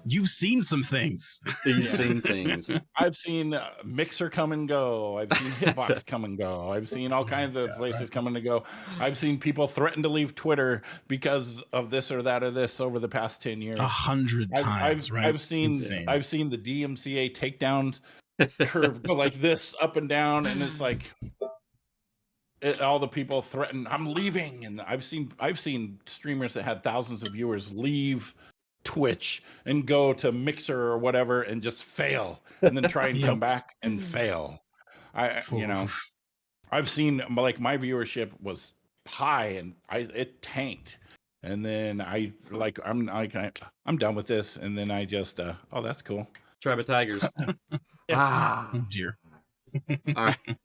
you've seen some things. You've seen things. I've seen Mixer come and go. I've seen Hitbox come and go. I've seen all kinds of places come and go. I've seen people threaten to leave Twitter because of this or that or this over the past 10 years. 100 times, right? I've seen the DMCA takedown curve go like this up and down, and it's like all the people threaten, I'm leaving. And I've seen streamers that had thousands of viewers leave Twitch and go to Mixer or whatever and just fail, and then try and come back and fail. I've seen, like, my viewership was high and it tanked, and then I'm done with this, and then I just oh, that's cool. Tribe of Tigers. Oh dear. All right.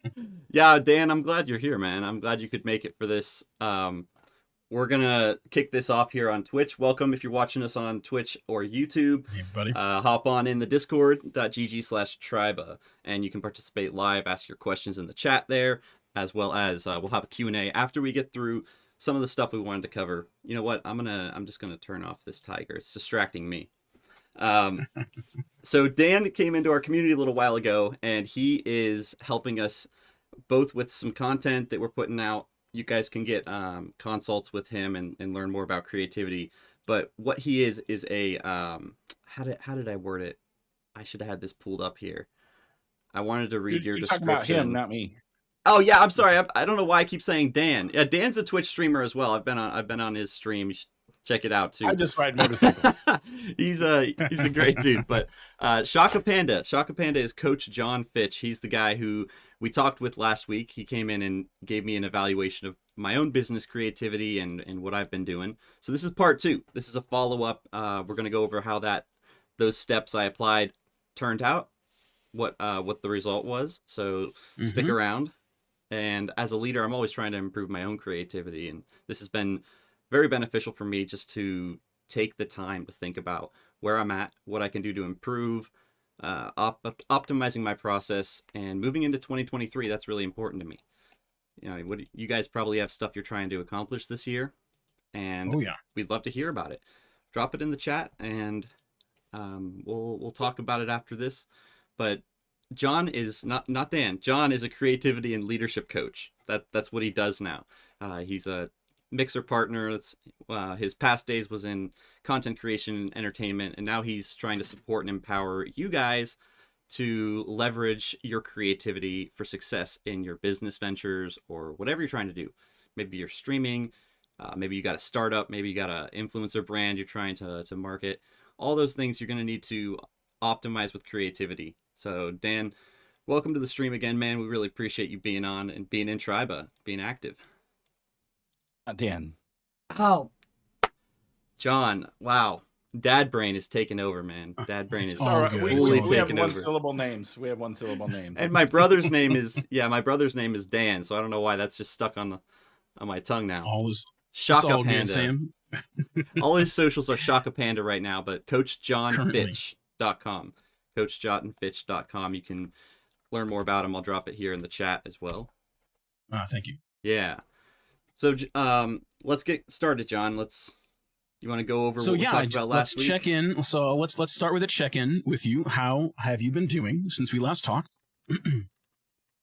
Yeah, Dan, I'm glad you're here, man. I'm glad you could make it for this. We're gonna kick this off here on Twitch. Welcome if you're watching us on Twitch or YouTube. Hey, buddy. Hop on in the discord.gg/triba, and you can participate live, ask your questions in the chat there, as well as we'll have a Q&A after we get through some of the stuff we wanted to cover. You know what? I'm just gonna turn off this tiger. It's distracting me. So Dan came into our community a little while ago, and he is helping us both with some content that we're putting out. You guys can get consults with him and learn more about creativity. But what he is a how did I word it? I should have had this pulled up here. I wanted to read your description. Talking about him, not me. Oh yeah, I'm sorry. I don't know why I keep saying Dan. Yeah, Dan's a Twitch streamer as well. I've been on his stream. You should check it out too. I just ride motorcycles. He's a great dude. But Shaka Panda is Coach John Fitch. He's the guy who we talked with last week. He came in and gave me an evaluation of my own business creativity and what I've been doing. So this is part 2. This is a follow-up. We're going to go over how those steps I applied turned out, what the result was. So stick around. And as a leader, I'm always trying to improve my own creativity. And this has been very beneficial for me just to take the time to think about where I'm at, what I can do to improve, optimizing my process, and moving into 2023. That's really important to me. You know, you guys probably have stuff you're trying to accomplish this year, and we'd love to hear about it. Drop it in the chat, and we'll talk about it after this. But John is not Dan. John is a creativity and leadership coach. That's what he does now. He's a Mixer partner. His past days was in content creation and entertainment, and now he's trying to support and empower you guys to leverage your creativity for success in your business ventures or whatever you're trying to do. Maybe you're streaming, maybe you got a startup, maybe you got an influencer brand you're trying to market. All those things you're going to need to optimize with creativity. So Dan, welcome to the stream again, man. We really appreciate you being on and being in Triba, being active. Dan. Oh, John! Wow, Dad brain is taking over, man. Dad brain is fully taking over. We have one syllable names. And my brother's name is Dan. So I don't know why that's just stuck on my tongue now. Shaka Panda. All his socials are Shaka Panda right now, but CoachJohnFitch.com. CoachJohnFitch.com. You can learn more about him. I'll drop it here in the chat as well. Thank you. Yeah. So let's get started, John. You want to go over what we talked about last week? Check in. So let's start with a check-in with you. How have you been doing since we last talked?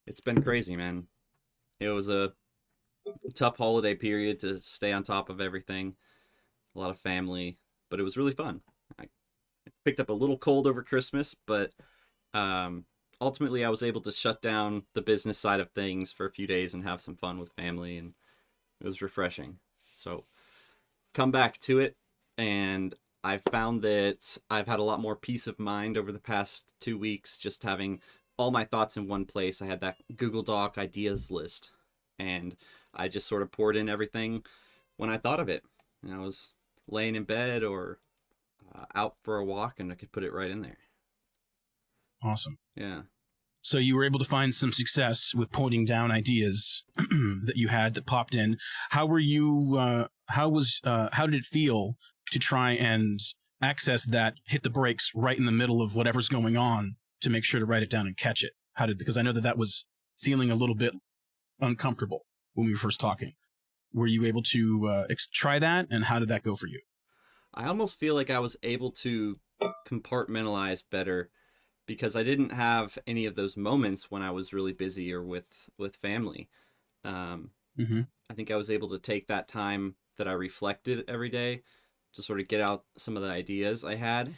It's been crazy, man. It was a tough holiday period to stay on top of everything. A lot of family, but it was really fun. I picked up a little cold over Christmas, but ultimately I was able to shut down the business side of things for a few days and have some fun with family, and it was refreshing. So come back to it, and I found that I've had a lot more peace of mind over the past 2 weeks, just having all my thoughts in one place. I had that Google Doc ideas list, and I just sort of poured in everything when I thought of it. And I was laying in bed or out for a walk, and I could put it right in there. Awesome. Yeah. So you were able to find some success with pointing down ideas that you had that popped in. How were you? How did it feel to try and access that, hit the brakes right in the middle of whatever's going on to make sure to write it down and catch it? Because I know that was feeling a little bit uncomfortable when we were first talking. Were you able to try that, and how did that go for you? I almost feel like I was able to compartmentalize better because I didn't have any of those moments when I was really busy or with family. Um, Hmm. I think I was able to take that time that I reflected every day to sort of get out some of the ideas I had.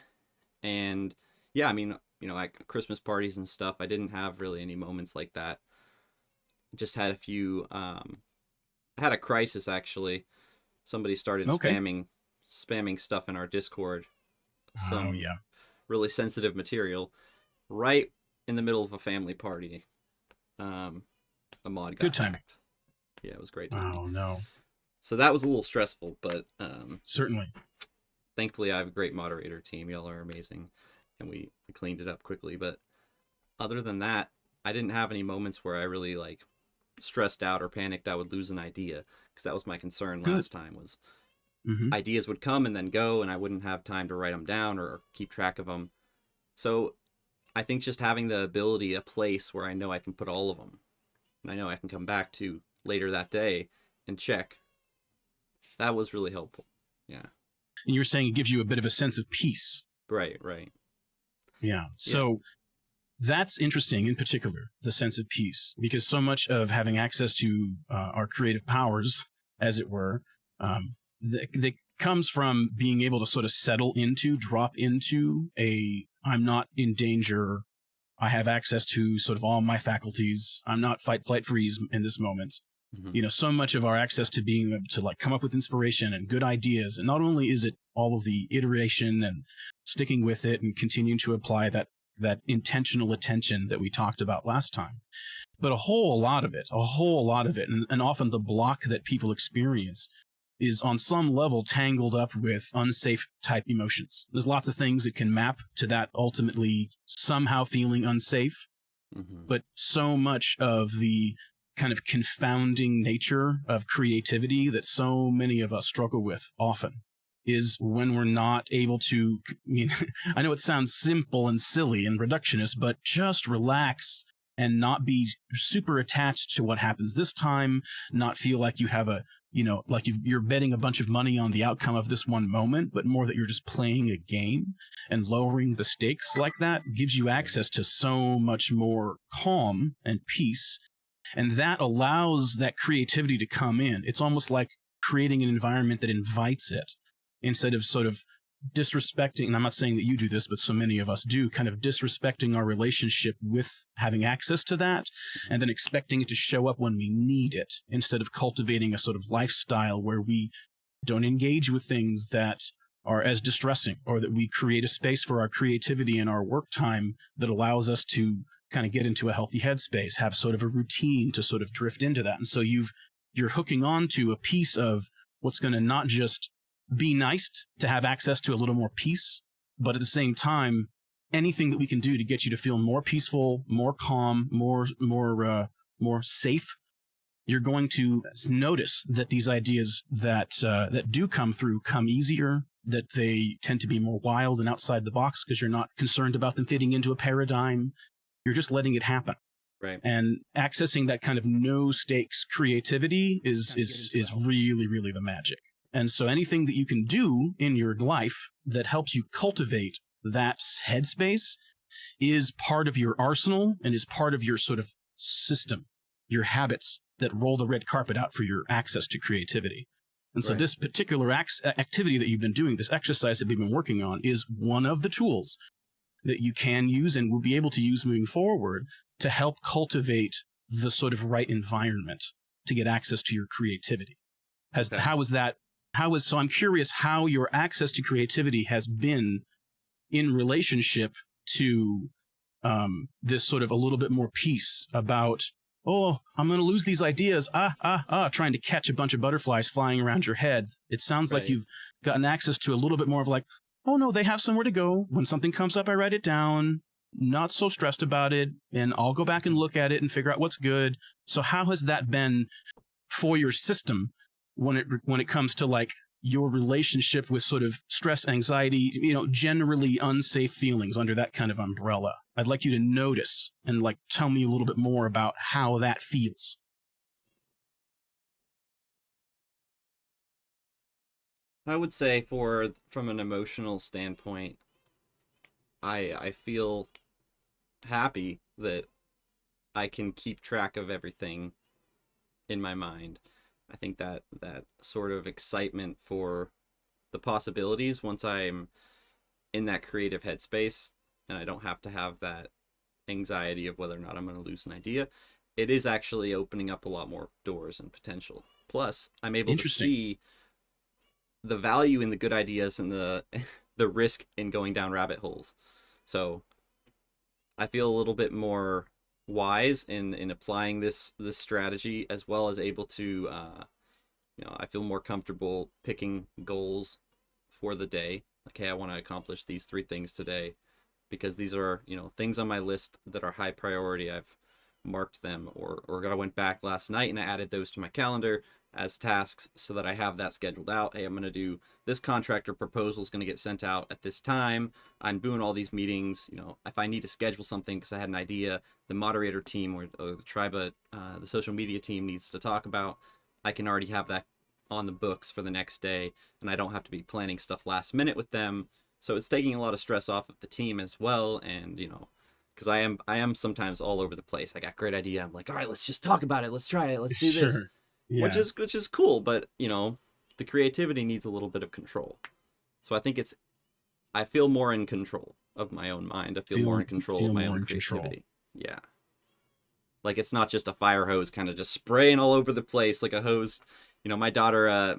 And yeah, I mean, like Christmas parties and stuff, I didn't have really any moments like that. Just had a few. I had a crisis actually. Somebody started Okay. spamming stuff in our Discord, Oh some yeah. really sensitive material, right in the middle of a family party. Um, a mod Good got timing. hacked. Yeah, it was great timing. Oh no. So that was a little stressful, but Certainly. thankfully I have a great moderator team. Y'all are amazing, and we cleaned it up quickly. But other than that, I didn't have any moments where I really like stressed out or panicked I would lose an idea, because that was my concern Good. last time. Was Hmm. ideas would come and then go, and I wouldn't have time to write them down or keep track of them. So I think just having the ability, a place where I know I can put all of them, and I know I can come back to later that day and check, that was really helpful. Yeah. And you're saying it gives you a bit of a sense of peace. Right, right. Yeah. Yeah. So that's interesting in particular, the sense of peace, because so much of having access to our creative powers, as it were, that comes from being able to sort of drop into I'm not in danger. I have access to sort of all my faculties. I'm not fight, flight, freeze in this moment. Mm-hmm. So much of our access to being able to like come up with inspiration and good ideas. And not only is it all of the iteration and sticking with it and continuing to apply that intentional attention that we talked about last time, but a whole lot of it, and often the block that people experience is on some level tangled up with unsafe type emotions. There's lots of things that can map to that ultimately somehow feeling unsafe, Mm-hmm. but so much of the kind of confounding nature of creativity that so many of us struggle with often is when we're not able to, I know it sounds simple and silly and reductionist, but just relax and not be super attached to what happens this time, not feel like you have like you're betting a bunch of money on the outcome of this one moment, but more that you're just playing a game, and lowering the stakes like that gives you access to so much more calm and peace. And that allows that creativity to come in. It's almost like creating an environment that invites it instead of sort of disrespecting, and I'm not saying that you do this, but so many of us do, kind of disrespecting our relationship with having access to that and then expecting it to show up when we need it, instead of cultivating a sort of lifestyle where we don't engage with things that are as distressing, or that we create a space for our creativity and our work time that allows us to kind of get into a healthy headspace, have sort of a routine to sort of drift into that. And so you're hooking on to a piece of what's going to not just be nice to have access to a little more peace, but at the same time, anything that we can do to get you to feel more peaceful, more calm, more safe, you're going to notice that these ideas that do come through come easier, that they tend to be more wild and outside the box because you're not concerned about them fitting into a paradigm. You're just letting it happen. Right. And accessing that kind of no stakes creativity is really, really the magic. And so anything that you can do in your life that helps you cultivate that headspace is part of your arsenal and is part of your sort of system, your habits that roll the red carpet out for your access to creativity. And so Right. this particular activity that you've been doing, this exercise that we've been working on, is one of the tools that you can use and will be able to use moving forward to help cultivate the sort of right environment to get access to your creativity. Okay. So I'm curious how your access to creativity has been in relationship to this sort of a little bit more peace about, oh, I'm going to lose these ideas. Trying to catch a bunch of butterflies flying around your head. It sounds like Right. you've gotten access to a little bit more of like, oh no, they have somewhere to go. When something comes up, I write it down. Not so stressed about it. And I'll go back and look at it and figure out what's good. So how has that been for your system when it comes to like your relationship with sort of stress, anxiety, generally unsafe feelings under that kind of umbrella? I'd like you to notice and like tell me a little bit more about how that feels. I would say from an emotional standpoint, I feel happy that I can keep track of everything in my mind. I think that sort of excitement for the possibilities once I'm in that creative headspace and I don't have to have that anxiety of whether or not I'm going to lose an idea, it is actually opening up a lot more doors and potential. Plus, I'm able to see the value in the good ideas and the the risk in going down rabbit holes. So I feel a little bit more wise in applying this strategy, as well as able to I feel more comfortable picking goals for the day. Like, hey, I want to accomplish these 3 things today because these are, things on my list that are high priority. I've marked them, or I went back last night and I added those to my calendar as tasks so that I have that scheduled out. Hey, I'm going to do this contractor proposal is going to get sent out at this time. I'm doing all these meetings. If I need to schedule something because I had an idea, the moderator team or the tribe, the social media team needs to talk about, I can already have that on the books for the next day, and I don't have to be planning stuff last minute with them. So it's taking a lot of stress off of the team as well. And, because I am sometimes all over the place. I got a great idea. I'm like, all right, let's just talk about it. Let's try it. Let's do this. Sure. Yeah. Which is cool, but the creativity needs a little bit of control. So I think I feel more in control of my own mind. I feel more in control of my own creativity. Yeah. Like, it's not just a fire hose kind of just spraying all over the place like a hose. My daughter,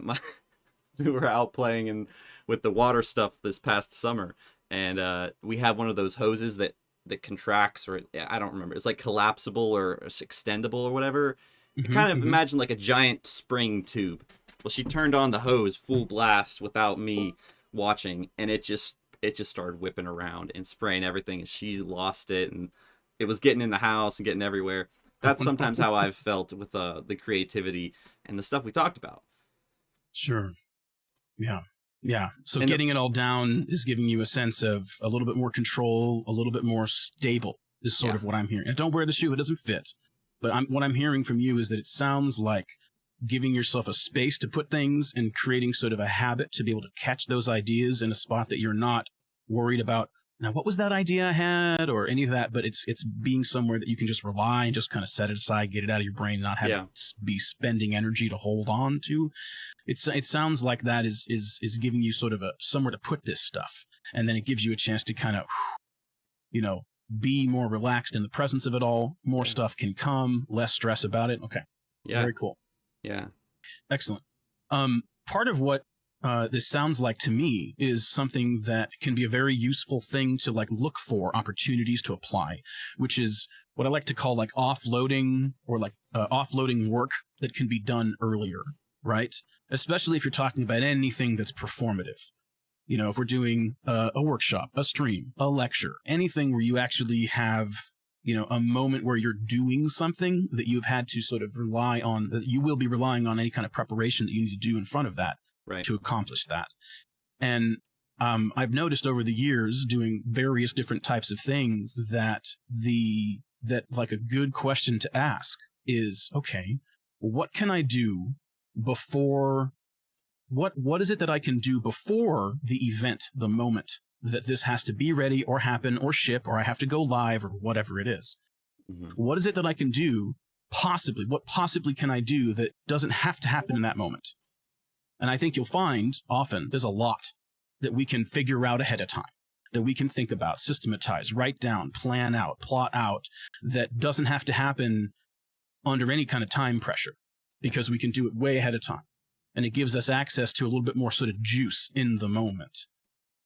we were out playing with the water stuff this past summer, and we have one of those hoses that contracts, or I don't remember. It's like collapsible or extendable or whatever. Kind of imagine like a giant spring tube. Well, she turned on the hose full blast without me watching, and it just started whipping around and spraying everything, and she lost it, and it was getting in the house and getting everywhere. That's sometimes how I've felt with the creativity and the stuff we talked about. Sure. Yeah. So getting it all down is giving you a sense of a little bit more control, a little bit more stable is sort of what I'm hearing. And don't wear the shoe, it doesn't fit. But what I'm hearing from you is that it sounds like giving yourself a space to put things and creating sort of a habit to be able to catch those ideas in a spot that you're not worried about. Now, what was that idea I had or any of that? But it's being somewhere that you can just rely and just kind of set it aside, get it out of your brain, not have it be spending energy to hold on to. It sounds like that is giving you sort of somewhere to put this stuff. And then it gives you a chance to kind of, be more relaxed in the presence of it all. More stuff can come, less stress about it. Okay. Yeah. Very cool. Yeah. Excellent. Part of what this sounds like to me is something that can be a very useful thing to look for opportunities to apply, which is what I like to call offloading or offloading work that can be done earlier, right? Especially if you're talking about anything that's performative. If we're doing a workshop, a stream, a lecture, anything where you actually have, a moment where you're doing something that you've had to sort of rely on, that you will be relying on any kind of preparation that you need to do in front of that to accomplish that. And I've noticed over the years doing various different types of things that a good question to ask is, okay, what can I do before? What is it that I can do before the event, the moment that this has to be ready or happen or ship or I have to go live or whatever it is? What is it that I can do possibly? What possibly can I do that doesn't have to happen in that moment? And I think you'll find often there's a lot that we can figure out ahead of time, that we can think about, systematize, write down, plan out, plot out, that doesn't have to happen under any kind of time pressure because we can do it way ahead of time. And it gives us access to a little bit more sort of juice in the moment.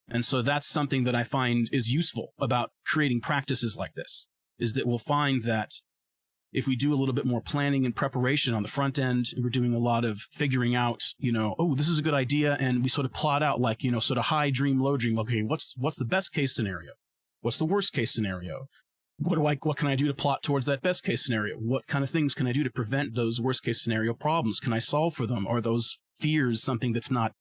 And so that's something that I find is useful about creating practices like this, is that we'll find that if we do a little bit more planning and preparation on the front end, we're doing a lot of figuring out, this is a good idea. And we sort of plot out sort of high dream, low dream. Okay, what's the best case scenario? What's the worst case scenario? What can I do to plot towards that best case scenario? What kind of things can I do to prevent those worst case scenario problems? Can I solve for them? Are those fears something that's not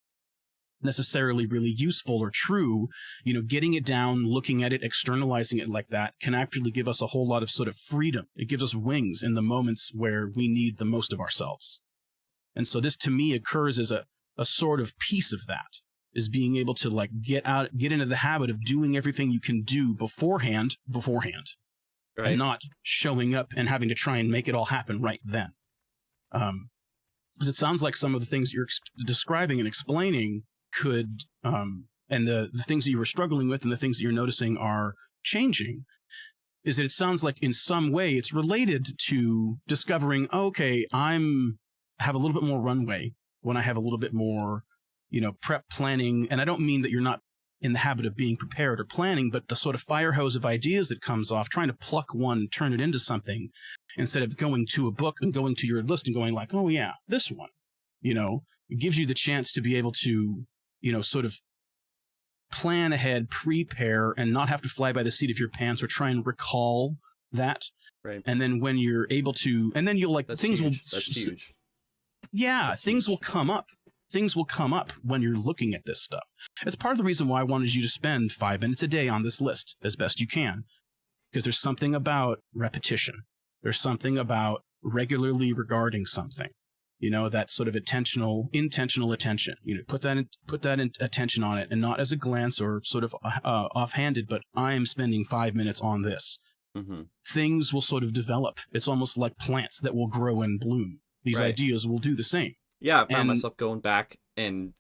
necessarily really useful or true? Getting it down, looking at it, externalizing it like that can actually give us a whole lot of sort of freedom. It gives us wings in the moments where we need the most of ourselves. And so this to me occurs as a sort of piece of that, is being able to like get into the habit of doing everything you can do beforehand, Right. and not showing up and having to try and make it all happen right then. Because it sounds like some of the things you're describing and explaining could, and the things that you were struggling with and the things that you're noticing are changing, is that it sounds like in some way it's related to discovering, okay, have a little bit more runway when I have a little bit more, prep planning. And I don't mean that you're not in the habit of being prepared or planning, but the sort of fire hose of ideas that comes off, trying to pluck one, turn it into something, instead of going to a book and going to your list and going like, oh yeah, this one, it gives you the chance to be able to, sort of plan ahead, prepare, and not have to fly by the seat of your pants or try and recall that. Right. And then when you're able to, and then you'll like, That's things huge. will, That's huge. yeah, That's things huge. will come up. Things will come up when you're looking at this stuff. It's part of the reason why I wanted you to spend 5 minutes a day on this list as best you can, because there's something about repetition. There's something about regularly regarding something, that sort of intentional attention. Put that attention on it, and not as a glance or sort of offhanded, but I am spending 5 minutes on this. Mm-hmm. Things will sort of develop. It's almost like plants that will grow and bloom. These Right. ideas will do the same. Yeah, I found And- myself going back and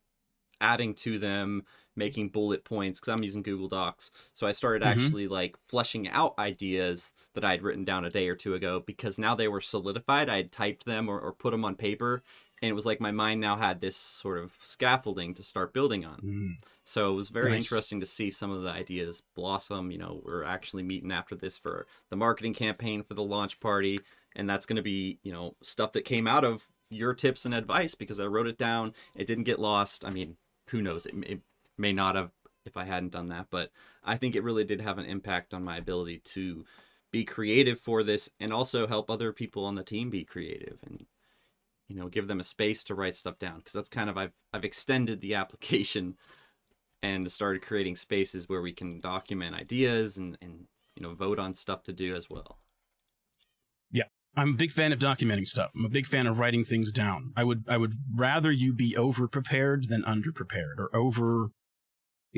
adding to them, making bullet points, because I'm using Google Docs. So I started actually like fleshing out ideas that I'd written down a day or two ago, because now they were solidified. I had typed them or put them on paper, and it was like my mind now had this sort of scaffolding to start building on. So it was very Nice. interesting to see some of the ideas blossom. We're actually meeting after this for the marketing campaign for the launch party, and that's going to be, stuff that came out of your tips and advice, because I wrote it down. It didn't get lost. I mean, who knows? It may not have if I hadn't done that, but I think it really did have an impact on my ability to be creative for this, and also help other people on the team be creative, and give them a space to write stuff down, because that's kind of I've extended the application and started creating spaces where we can document ideas and vote on stuff to do as well. I'm a big fan of documenting stuff. I'm a big fan of writing things down. I would rather you be over prepared than under prepared, or over,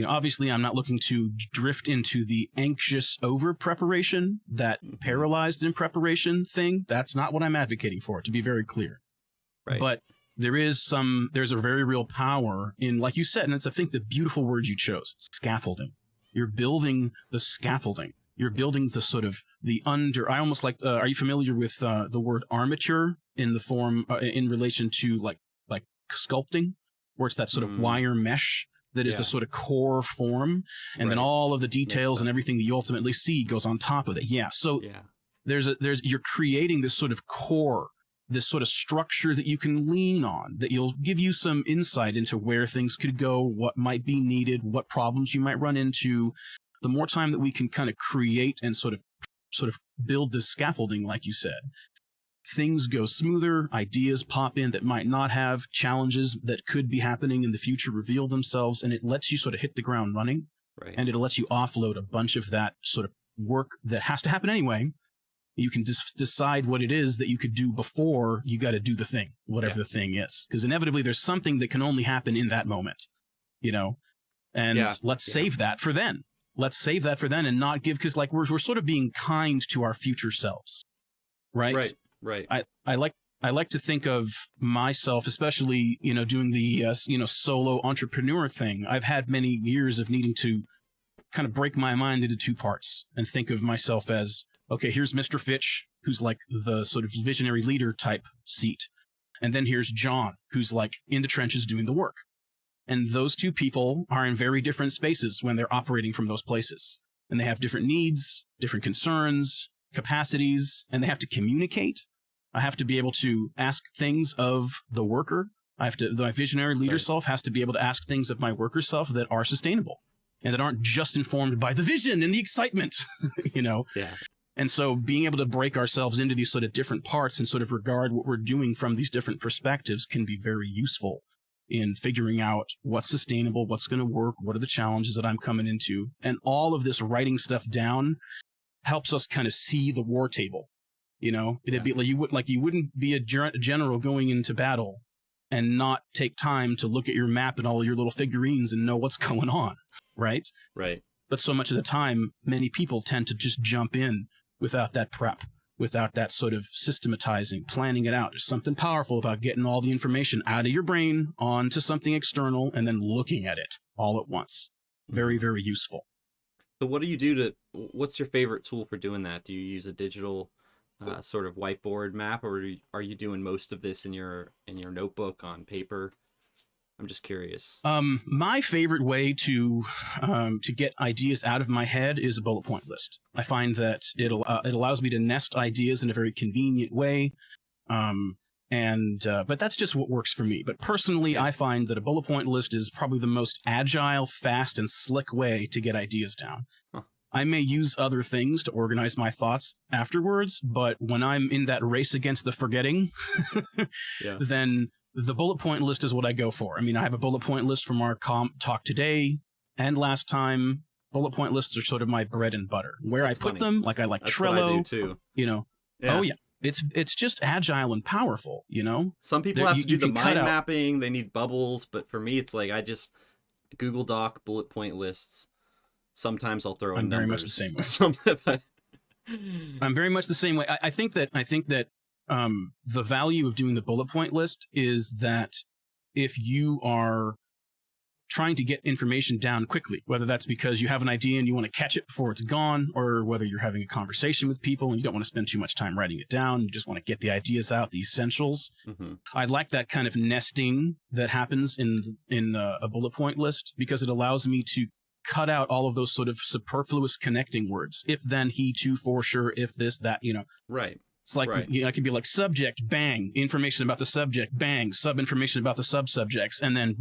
obviously I'm not looking to drift into the anxious over preparation, that paralyzed in preparation thing. That's not what I'm advocating for, to be very clear. Right. But there's a very real power in, like you said, and it's, I think, the beautiful word you chose, scaffolding. You're building the scaffolding. You're building the sort of I almost like, are you familiar with the word armature in the form, in relation to like sculpting, where it's that sort of wire mesh that is the sort of core form, and then all of the details and everything that you ultimately see goes on top of it. Yeah. So you're creating this sort of core, this sort of structure that you can lean on, that you'll give you some insight into where things could go, what might be needed, what problems you might run into. The more time that we can kind of create and sort of build this scaffolding, like you said, things go smoother, ideas pop in that might not have, challenges that could be happening in the future reveal themselves, and it lets you sort of hit the ground running. Right. And it'll let you offload a bunch of that sort of work that has to happen anyway. You can decide what it is that you could do before you got to do the thing, whatever the thing is. Because inevitably there's something that can only happen in that moment, and let's save that for then. Let's save that for then, and not give, because like we're sort of being kind to our future selves, right? Right. I like to think of myself, especially doing the solo entrepreneur thing. I've had many years of needing to kind of break my mind into two parts and think of myself as, okay, here's Mr. Fitch, who's like the sort of visionary leader type seat, and then here's John, who's like in the trenches doing the work. And those two people are in very different spaces when they're operating from those places. And they have different needs, different concerns, capacities, and they have to communicate. I have to be able to ask things of the worker. My visionary leader self has to be able to ask things of my worker self that are sustainable and that aren't just informed by the vision and the excitement, Yeah. And so being able to break ourselves into these sort of different parts and sort of regard what we're doing from these different perspectives can be very useful in figuring out what's sustainable, what's going to work, what are the challenges that I'm coming into. And all of this writing stuff down helps us kind of see the war table. It'd be like you wouldn't be a general going into battle and not take time to look at your map and all your little figurines and know what's going on, right? Right. But so much of the time, many people tend to just jump in without that prep, without that sort of systematizing, planning it out. There's something powerful about getting all the information out of your brain onto something external and then looking at it all at once. Very, very useful. So what do you do what's your favorite tool for doing that? Do you use a digital sort of whiteboard map, or are you doing most of this in your notebook on paper? I'm just curious. My favorite way to get ideas out of my head is a bullet point list. I find that it allows me to nest ideas in a very convenient way. But that's just what works for me. But personally, I find that a bullet point list is probably the most agile, fast, and slick way to get ideas down. Huh. I may use other things to organize my thoughts afterwards, but when I'm in that race against the forgetting, then the bullet point list is what I go for. I mean, I have a bullet point list from our talk today and last time. Bullet point lists are sort of my bread and butter. Where That's I put funny. them, like I like That's Trello, what I do too. Oh yeah. It's just agile and powerful, Some people have to do the mind cut out mapping, they need bubbles, but for me it's like I just Google Doc bullet point lists. Sometimes I'll throw in numbers. I'm very much the same way. I'm very much the same way. I think that the value of doing the bullet point list is that if you are trying to get information down quickly, whether that's because you have an idea and you want to catch it before it's gone, or whether you're having a conversation with people and you don't want to spend too much time writing it down, you just want to get the ideas out, the essentials. Mm-hmm. I like that kind of nesting that happens in a bullet point list, because it allows me to cut out all of those sort of superfluous connecting words. If, then, he, to, for, sure, if, this, that, Right. It's like, I can be like subject, bang, information about the subject, bang, sub-information about the sub-subjects, and then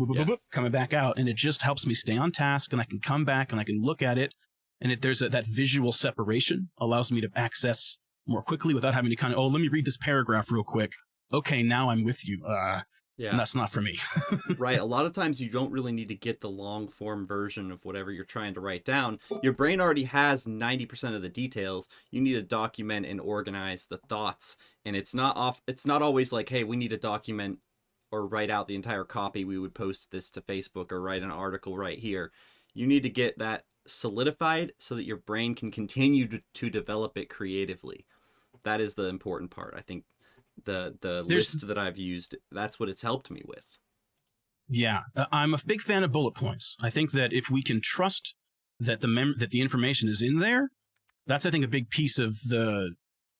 coming back out. And it just helps me stay on task, and I can come back and I can look at it. And there's that visual separation allows me to access more quickly without having to kind of, let me read this paragraph real quick. Okay, now I'm with you. And that's not for me. Right. A lot of times you don't really need to get the long form version of whatever you're trying to write down. Your brain already has 90% of the details. You need to document and organize the thoughts. And it's not always like, hey, we need to document or write out the entire copy. We would post this to Facebook or write an article right here. You need to get that solidified so that your brain can continue to develop it creatively. That is the important part. I think the list that I've used, that's what it's helped me with. Yeah, I'm a big fan of bullet points. I think that if we can trust that that the information is in there, that's, I think, a big piece of the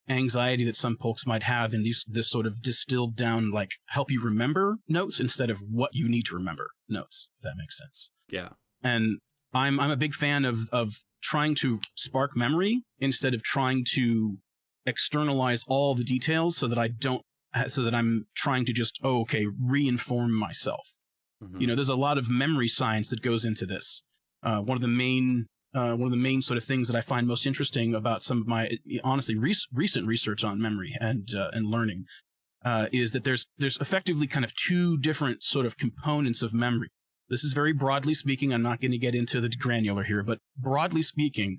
anxiety that some folks might have in this sort of distilled down, like, help you remember notes instead of what you need to remember notes, if that makes sense. Yeah. And I'm a big fan of trying to spark memory instead of trying to externalize all the details so that I'm trying to just, reinform myself. Mm-hmm. There's a lot of memory science that goes into this. One of the main sort of things that I find most interesting about some of my, honestly, recent research on memory and learning is that there's effectively kind of two different sort of components of memory. This is very broadly speaking. I'm not going to get into the granular here, but broadly speaking,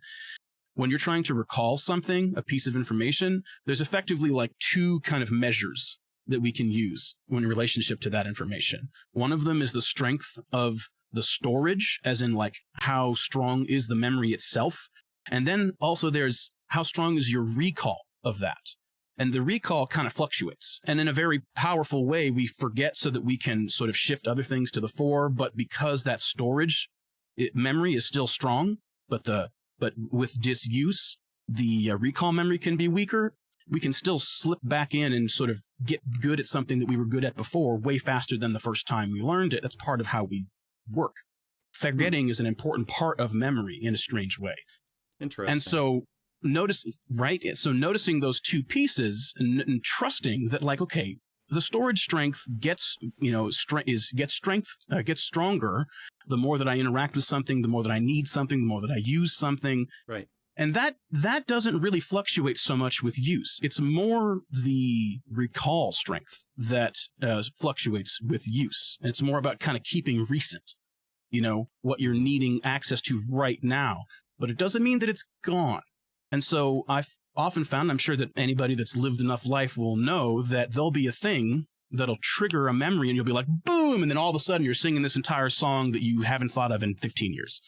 when you're trying to recall something, a piece of information, there's effectively like two kind of measures that we can use in relationship to that information. One of them is the strength of the storage, as in like how strong is the memory itself. And then also there's how strong is your recall of that. And the recall kind of fluctuates. And in a very powerful way, we forget so that we can sort of shift other things to the fore. But because that storage memory is still strong, but with disuse, the recall memory can be weaker. We can still slip back in and sort of get good at something that we were good at before way faster than the first time we learned it. That's part of how we work. Forgetting is an important part of memory in a strange way. Interesting. And so noticing those two pieces and trusting that, like, okay, the storage strength gets stronger the more that I interact with something, the more that I need something, the more that I use something. Right. And that doesn't really fluctuate so much with use. It's more the recall strength that fluctuates with use. And it's more about kind of keeping recent, what you're needing access to right now. But it doesn't mean that it's gone. And so I've often found, I'm sure that anybody that's lived enough life will know, that there'll be a thing that'll trigger a memory, and you'll be like, boom, and then all of a sudden you're singing this entire song that you haven't thought of in 15 years.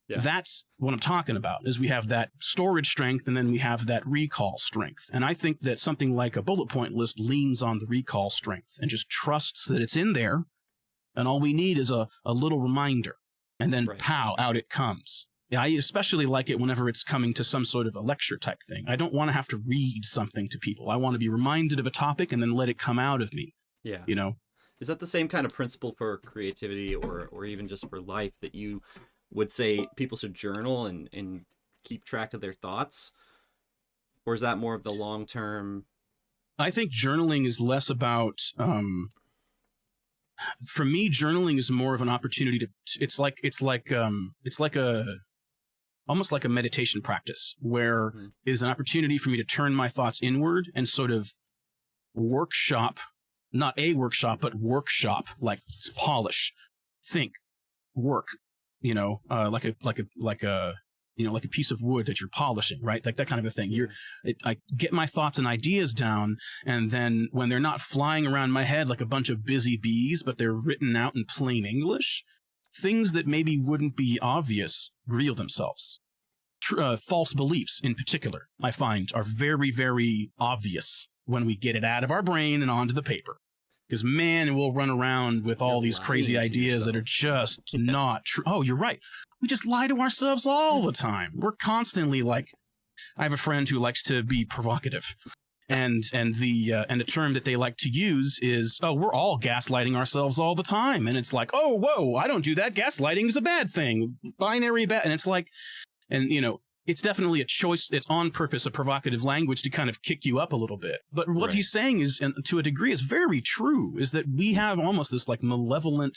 Yeah. That's what I'm talking about, is we have that storage strength and then we have that recall strength. And I think that something like a bullet point list leans on the recall strength and just trusts that it's in there. And all we need is a little reminder. And then pow, out it comes. I especially like it whenever it's coming to some sort of a lecture type thing. I don't want to have to read something to people. I want to be reminded of a topic and then let it come out of me. Yeah. Is that the same kind of principle for creativity or even just for life, that you would say people should journal and keep track of their thoughts? Or is that more of the long term? I think journaling is less about, for me, journaling is more of an opportunity to, it's like almost like a meditation practice, where it is an opportunity for me to turn my thoughts inward and sort of workshop, not a workshop, but workshop, like polish, think, work, like a piece of wood that you're polishing, right? Like that kind of a thing. I get my thoughts and ideas down, and then when they're not flying around my head like a bunch of busy bees, but they're written out in plain English, things that maybe wouldn't be obvious reveal themselves. False beliefs, in particular, I find are very, very obvious when we get it out of our brain and onto the paper. Because, man, we'll run around with all these crazy ideas that are just not true. Oh, you're right. We just lie to ourselves all the time. We're constantly like, I have a friend who likes to be provocative. And the term that they like to use is, oh, we're all gaslighting ourselves all the time. And it's like, oh, whoa, I don't do that. Gaslighting is a bad thing. Binary bad. And it's like, and, it's definitely a choice. It's on purpose, a provocative language to kind of kick you up a little bit. But what he's saying is, and to a degree, is very true, is that we have almost this like malevolent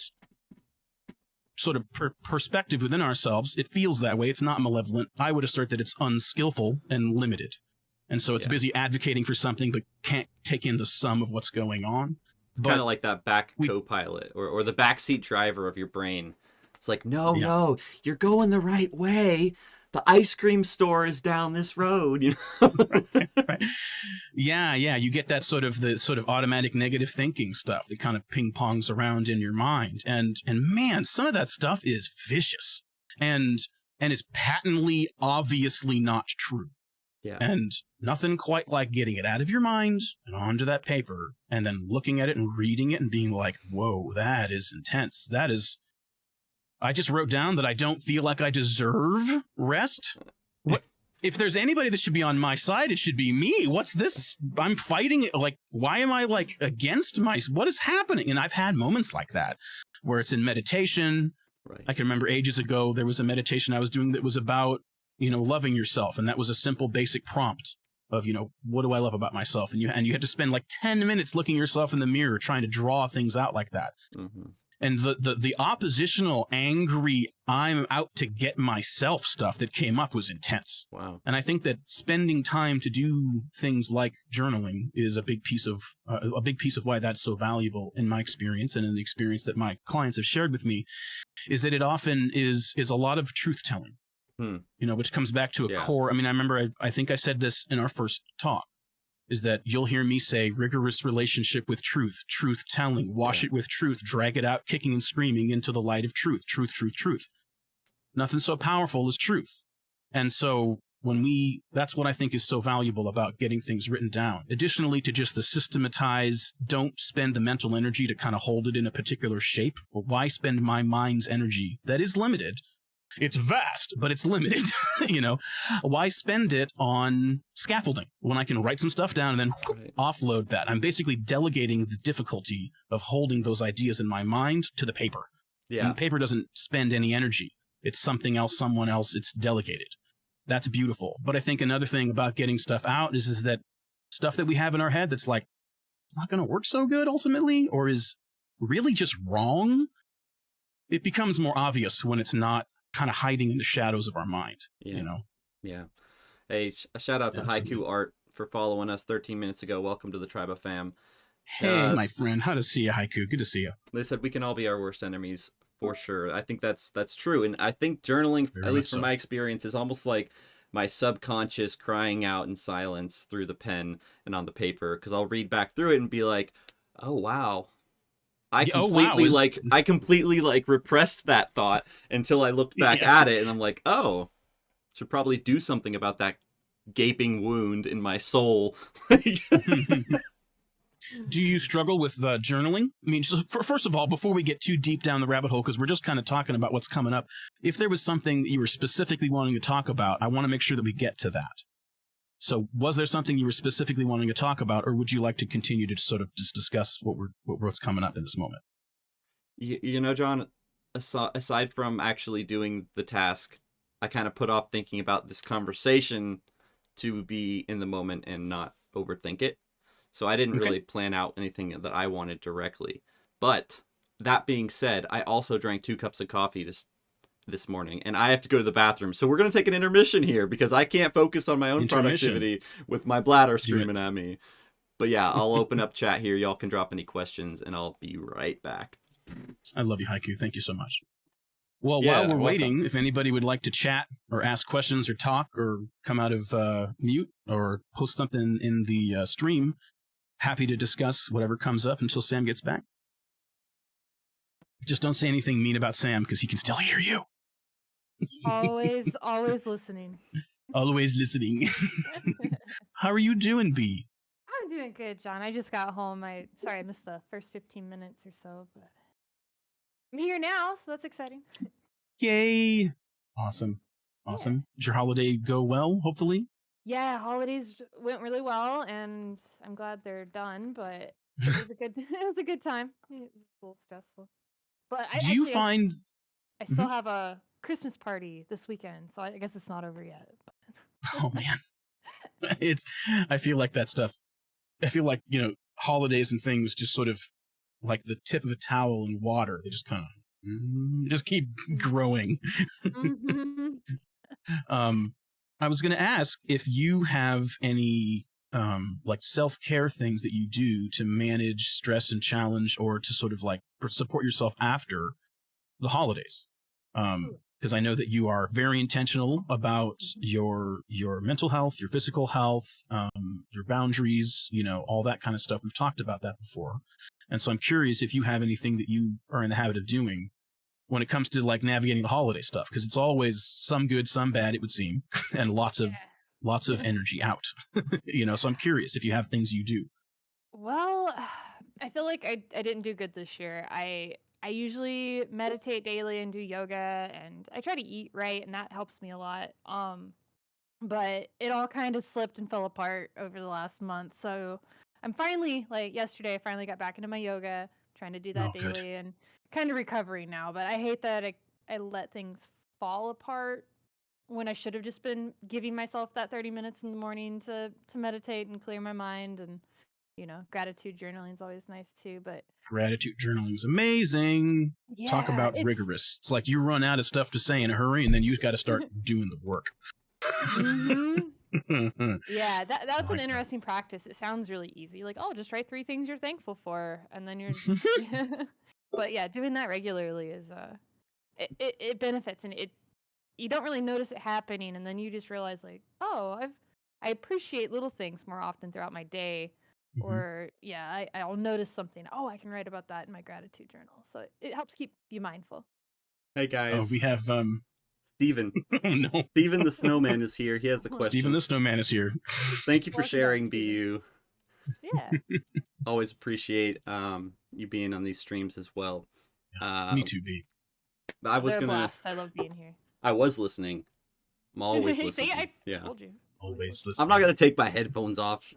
sort of perspective within ourselves. It feels that way. It's not malevolent. I would assert that it's unskillful and limited. And so it's busy advocating for something, but can't take in the sum of what's going on. Kind of like that back co-pilot or the backseat driver of your brain. It's like, no, you're going the right way. The ice cream store is down this road, right. Yeah. You get that sort of automatic negative thinking stuff that kind of ping pongs around in your mind. And man, some of that stuff is vicious and is patently, obviously not true. Yeah. And nothing quite like getting it out of your mind and onto that paper and then looking at it and reading it and being like, whoa, that is intense. I just wrote down that I don't feel like I deserve rest. What if there's anybody that should be on my side? It should be me. What's this? I'm fighting it. Like, why am I like against what is happening? And I've had moments like that where it's in meditation. Right. I can remember ages ago, there was a meditation I was doing that was about, loving yourself. And that was a simple, basic prompt of, what do I love about myself? And you had to spend like 10 minutes looking yourself in the mirror, trying to draw things out like that. Mm-hmm. And the oppositional, angry, I'm out to get myself stuff that came up was intense. Wow. And I think that spending time to do things like journaling is a big piece of why that's so valuable in my experience, and in the experience that my clients have shared with me, is that it often is a lot of truth telling. Which comes back to a core. I mean, I remember I think I said this in our first talk, is that you'll hear me say rigorous relationship with truth, truth telling, wash it with truth, drag it out kicking and screaming into the light of truth, truth, truth, truth. Nothing so powerful as truth. And so that's what I think is so valuable about getting things written down. Additionally to just the systematize, don't spend the mental energy to kind of hold it in a particular shape. Or why spend my mind's energy that is limited? It's vast, but it's limited. Why spend it on scaffolding when I can write some stuff down and then offload that? I'm basically delegating the difficulty of holding those ideas in my mind to the paper. Yeah. And the paper doesn't spend any energy. It's something else, someone else. It's delegated. That's beautiful. But I think another thing about getting stuff out is that stuff that we have in our head that's like not going to work so good ultimately, or is really just wrong. It becomes more obvious when it's not kind of hiding in the shadows of our mind, Yeah. Hey, a shout out to Haiku Art for following us 13 minutes ago. Welcome to the Tribe of Fam. Hey, my friend. How to see you, Haiku? Good to see you. They said we can all be our worst enemies, for sure. I think that's true. And I think journaling, at least from my experience, is almost like my subconscious crying out in silence through the pen and on the paper. Because I'll read back through it and be like, Oh wow. Oh wow! I completely like repressed that thought until I looked back Yeah. at it, and I'm like, oh, should probably do something about that gaping wound in my soul. Do you struggle with journaling? I mean, first of all, before we get too deep down the rabbit hole, because we're just kind of talking about what's coming up, if there was something that you were specifically wanting to talk about, I want to make sure that we get to that. So was there something you were specifically wanting to talk about, or would you like to continue to sort of just discuss what's coming up in this moment? You know, John, aside from actually doing the task, I kind of put off thinking about this conversation to be in the moment and not overthink it. So I didn't Okay. really plan out anything that I wanted directly. But that being said, I also drank 2 cups of coffee this morning, and I have to go to the bathroom. So we're going to take an intermission here because I can't focus on my own productivity with my bladder screaming at me. But yeah, I'll open up chat here. Y'all can drop any questions, and I'll be right back. I love you, Haiku. Thank you so much. Well, Yeah, while we're welcome. waiting, if anybody would like to chat or ask questions or talk or come out of mute or post something in the stream, happy to discuss whatever comes up until Sam gets back. Just don't say anything mean about Sam because he can still hear you. Always listening. Always listening. How are you doing, B? I'm doing good, John. I just got home. Sorry I missed the first 15 minutes or so, but I'm here now, so that's exciting. Yay. Awesome. Yeah. Did your holiday go well, hopefully? Yeah, holidays went really well, and I'm glad they're done, but it was a good time. It was a little stressful. But Do you find... I still have a Christmas party this weekend, so I guess it's not over yet. But... Oh man. I feel like that stuff. I feel like, holidays and things just sort of like the tip of a towel in water. They just kind of just keep growing. Mm-hmm. I was going to ask if you have any like self-care things that you do to manage stress and challenge, or to sort of like support yourself after the holidays. Because I know that you are very intentional about your mental health, your physical health, your boundaries, all that kind of stuff. We've talked about that before. And so I'm curious if you have anything that you are in the habit of doing when it comes to like navigating the holiday stuff, because it's always some good, some bad, it would seem, and lots of energy out. So I'm curious if you have things you do. Well, I feel like I didn't do good this year. I usually meditate daily and do yoga, and I try to eat right, and that helps me a lot. But it all kind of slipped and fell apart over the last month. So I'm finally, like yesterday, I finally got back into my yoga, trying to do that daily, and kind of recovering now. But I hate that I let things fall apart when I should have just been giving myself that 30 minutes in the morning to meditate and clear my mind. And gratitude journaling is always nice too. But gratitude journaling is amazing. Yeah, talk about rigorous. It's like you run out of stuff to say in a hurry, and then you've got to start doing the work. Yeah, that's an interesting practice. It sounds really easy, like, oh, just write 3 things you're thankful for, and then you're but yeah, doing that regularly is it benefits, and you don't really notice it happening, and then you just realize, like, oh, I appreciate little things more often throughout my day. Or I'll notice something, oh, I can write about that in my gratitude journal, so it helps keep you mindful. Hey guys, we have Steven. Oh no. Steven the Snowman is here. He has the question. Steven the Snowman is here. Thank you for Welcome sharing, back, BU. Yeah. Always appreciate you being on these streams as well. Me too, B. I was They're a gonna. blast. I love being here. I was listening. I'm always See, listening. I told you. Always listening. I'm not gonna take my headphones off.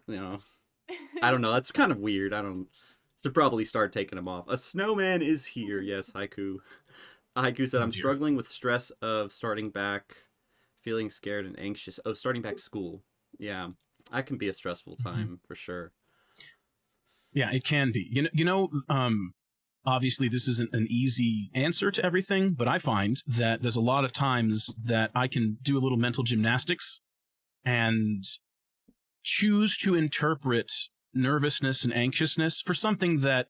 I don't know. That's kind of weird. Should probably start taking them off. A snowman is here. Yes, Haiku. Haiku said, I'm struggling with stress of starting back, feeling scared and anxious. Oh, starting back school. Yeah, that can be a stressful time for sure. Yeah, it can be. Obviously this isn't an easy answer to everything, but I find that there's a lot of times that I can do a little mental gymnastics and choose to interpret nervousness and anxiousness for something that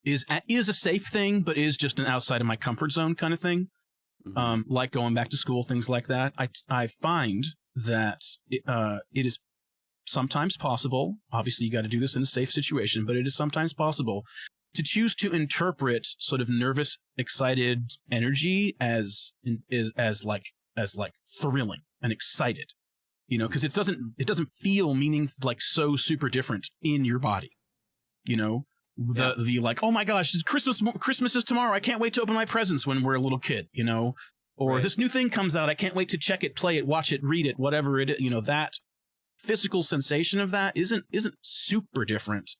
is a safe thing, but is just an outside of my comfort zone kind of thing. Like going back to school, things like that. I find that it is sometimes possible. Obviously, you got to do this in a safe situation, but it is sometimes possible to choose to interpret sort of nervous, excited energy as like thrilling and excited, because it doesn't feel like so super different in your body, the like, oh my gosh, it's Christmas is tomorrow, I can't wait to open my presents, when we're a little kid, or Right. this new thing comes out, I can't wait to check it, play it, watch it, read it, whatever it is. That physical sensation of that isn't super different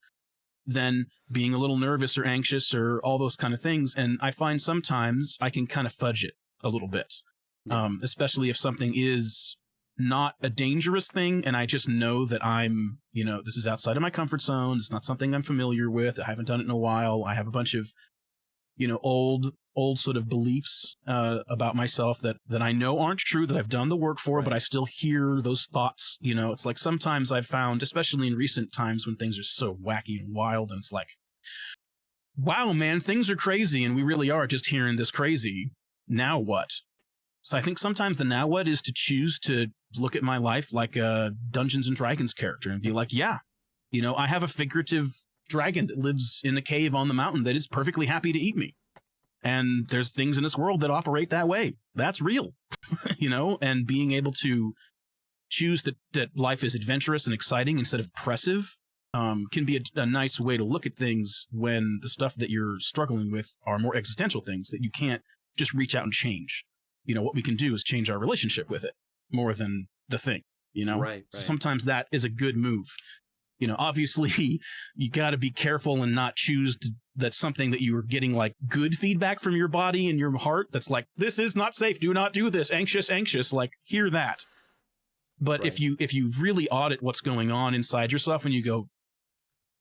than being a little nervous or anxious or all those kind of things. And I find sometimes I can kind of fudge it a little bit, especially if something is not a dangerous thing and I just know that I'm, this is outside of my comfort zone. It's not something I'm familiar with. I haven't done it in a while. I have a bunch of, old sort of beliefs about myself that I know aren't true, that I've done the work for, but I still hear those thoughts. It's like sometimes I've found, especially in recent times when things are so wacky and wild, and it's like, wow, man, things are crazy and we really are just hearing this crazy. Now what? So I think sometimes the now what is to choose to look at my life like a Dungeons and Dragons character and be like, yeah, I have a figurative dragon that lives in a cave on the mountain that is perfectly happy to eat me. And there's things in this world that operate that way. That's real, and being able to choose that life is adventurous and exciting instead of oppressive can be a nice way to look at things when the stuff that you're struggling with are more existential things that you can't just reach out and change. What we can do is change our relationship with it more than the thing, Right. So sometimes that is a good move. Obviously you got to be careful and not choose that's something that you are getting like good feedback from your body and your heart. That's like, this is not safe. Do not do this. Anxious, like hear that. But if you really audit what's going on inside yourself and you go,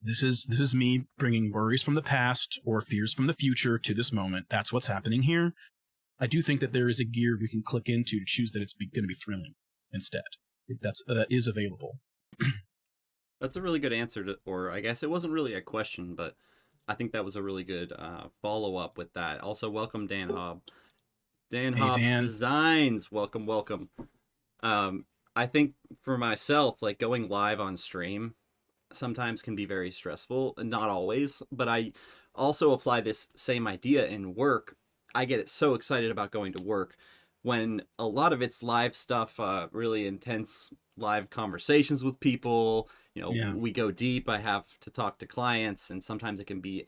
this is me bringing worries from the past or fears from the future to this moment. That's what's happening here. I do think that there is a gear we can click into to choose that it's going to be thrilling instead. That is available. That's a really good answer or I guess it wasn't really a question, but I think that was a really good follow-up with that. Also, welcome, Dan Hobb. Dan Hobb's Designs. Welcome. I think for myself, like going live on stream sometimes can be very stressful, and not always, but I also apply this same idea in work. I get so excited about going to work when a lot of it's live stuff, really intense live conversations with people. We go deep. I have to talk to clients, and sometimes it can be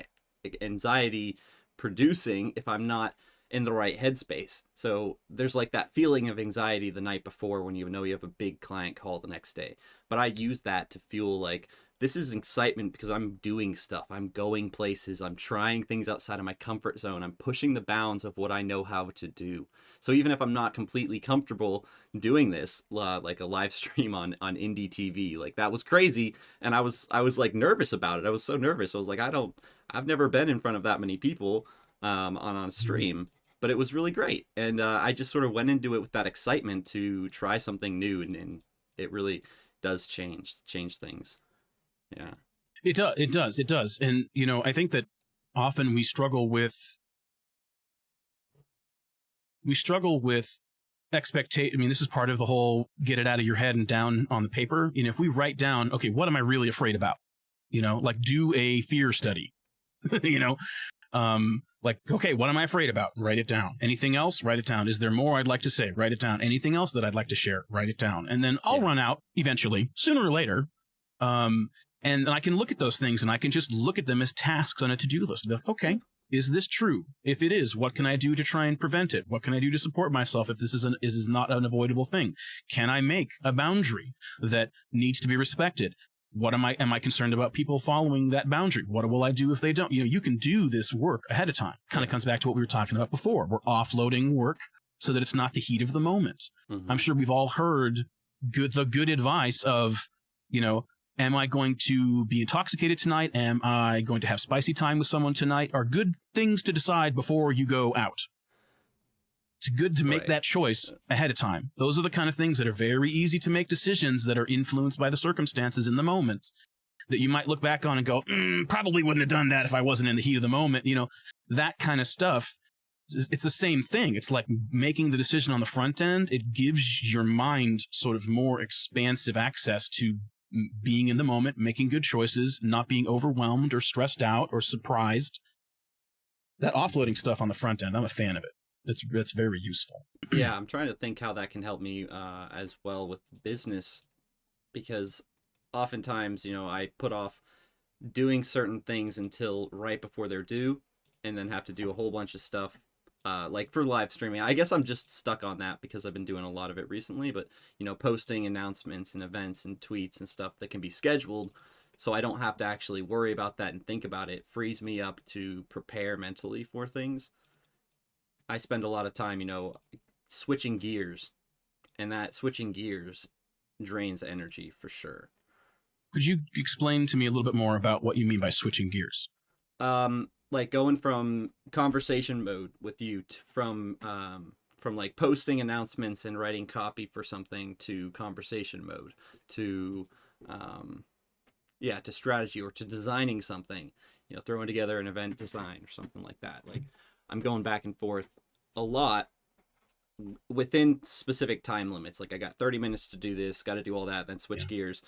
anxiety producing if I'm not in the right headspace. So there's like that feeling of anxiety the night before when you know you have a big client call the next day. But I use that to fuel like, this is excitement because I'm doing stuff. I'm going places. I'm trying things outside of my comfort zone. I'm pushing the bounds of what I know how to do. So even if I'm not completely comfortable doing this, like a live stream on indie TV, like that was crazy. And I was like nervous about it. I was so nervous. I was like, I've never been in front of that many people on a stream, but it was really great. And I just sort of went into it with that excitement to try something new. And it really does change things. Yeah, it does. And, I think that often we struggle with expectation. I mean, this is part of the whole get it out of your head and down on the paper. If we write down, okay, what am I really afraid about? Like do a fear study, like, okay, what am I afraid about? Write it down. Anything else? Write it down. Is there more I'd like to say? Write it down. Anything else that I'd like to share? Write it down. And then I'll run out eventually, sooner or later. And I can look at those things and I can just look at them as tasks on a to-do list. Be like, okay, is this true? If it is, what can I do to try and prevent it? What can I do to support myself if this is not an avoidable thing? Can I make a boundary that needs to be respected? What am I concerned about people following that boundary? What will I do if they don't? You can do this work ahead of time. Kind of comes back to what we were talking about before. We're offloading work so that it's not the heat of the moment. I'm sure we've all heard the good advice of, am I going to be intoxicated tonight? Am I going to have spicy time with someone tonight? Are good things to decide before you go out. It's good to make that choice ahead of time. Those are the kind of things that are very easy to make decisions that are influenced by the circumstances in the moment that you might look back on and go, probably wouldn't have done that if I wasn't in the heat of the moment. That kind of stuff. It's the same thing. It's like making the decision on the front end. It gives your mind sort of more expansive access to being in the moment, making good choices, not being overwhelmed or stressed out or surprised. That offloading stuff on the front end, I'm a fan of it. That's very useful. Yeah, I'm trying to think how that can help me as well with business, because oftentimes, I put off doing certain things until right before they're due, and then have to do a whole bunch of stuff like for live streaming. I guess I'm just stuck on that because I've been doing a lot of it recently, but posting announcements and events and tweets and stuff that can be scheduled so I don't have to actually worry about that and think about it, frees me up to prepare mentally for things. I spend a lot of time, switching gears, and that switching gears drains energy for sure. Could you explain to me a little bit more about what you mean by switching gears? Like going from conversation mode with you from like posting announcements and writing copy for something to conversation mode to to strategy or to designing something, throwing together an event design or something like that. Like I'm going back and forth a lot within specific time limits. Like I got 30 minutes to do this, got to do all that, then switch gears.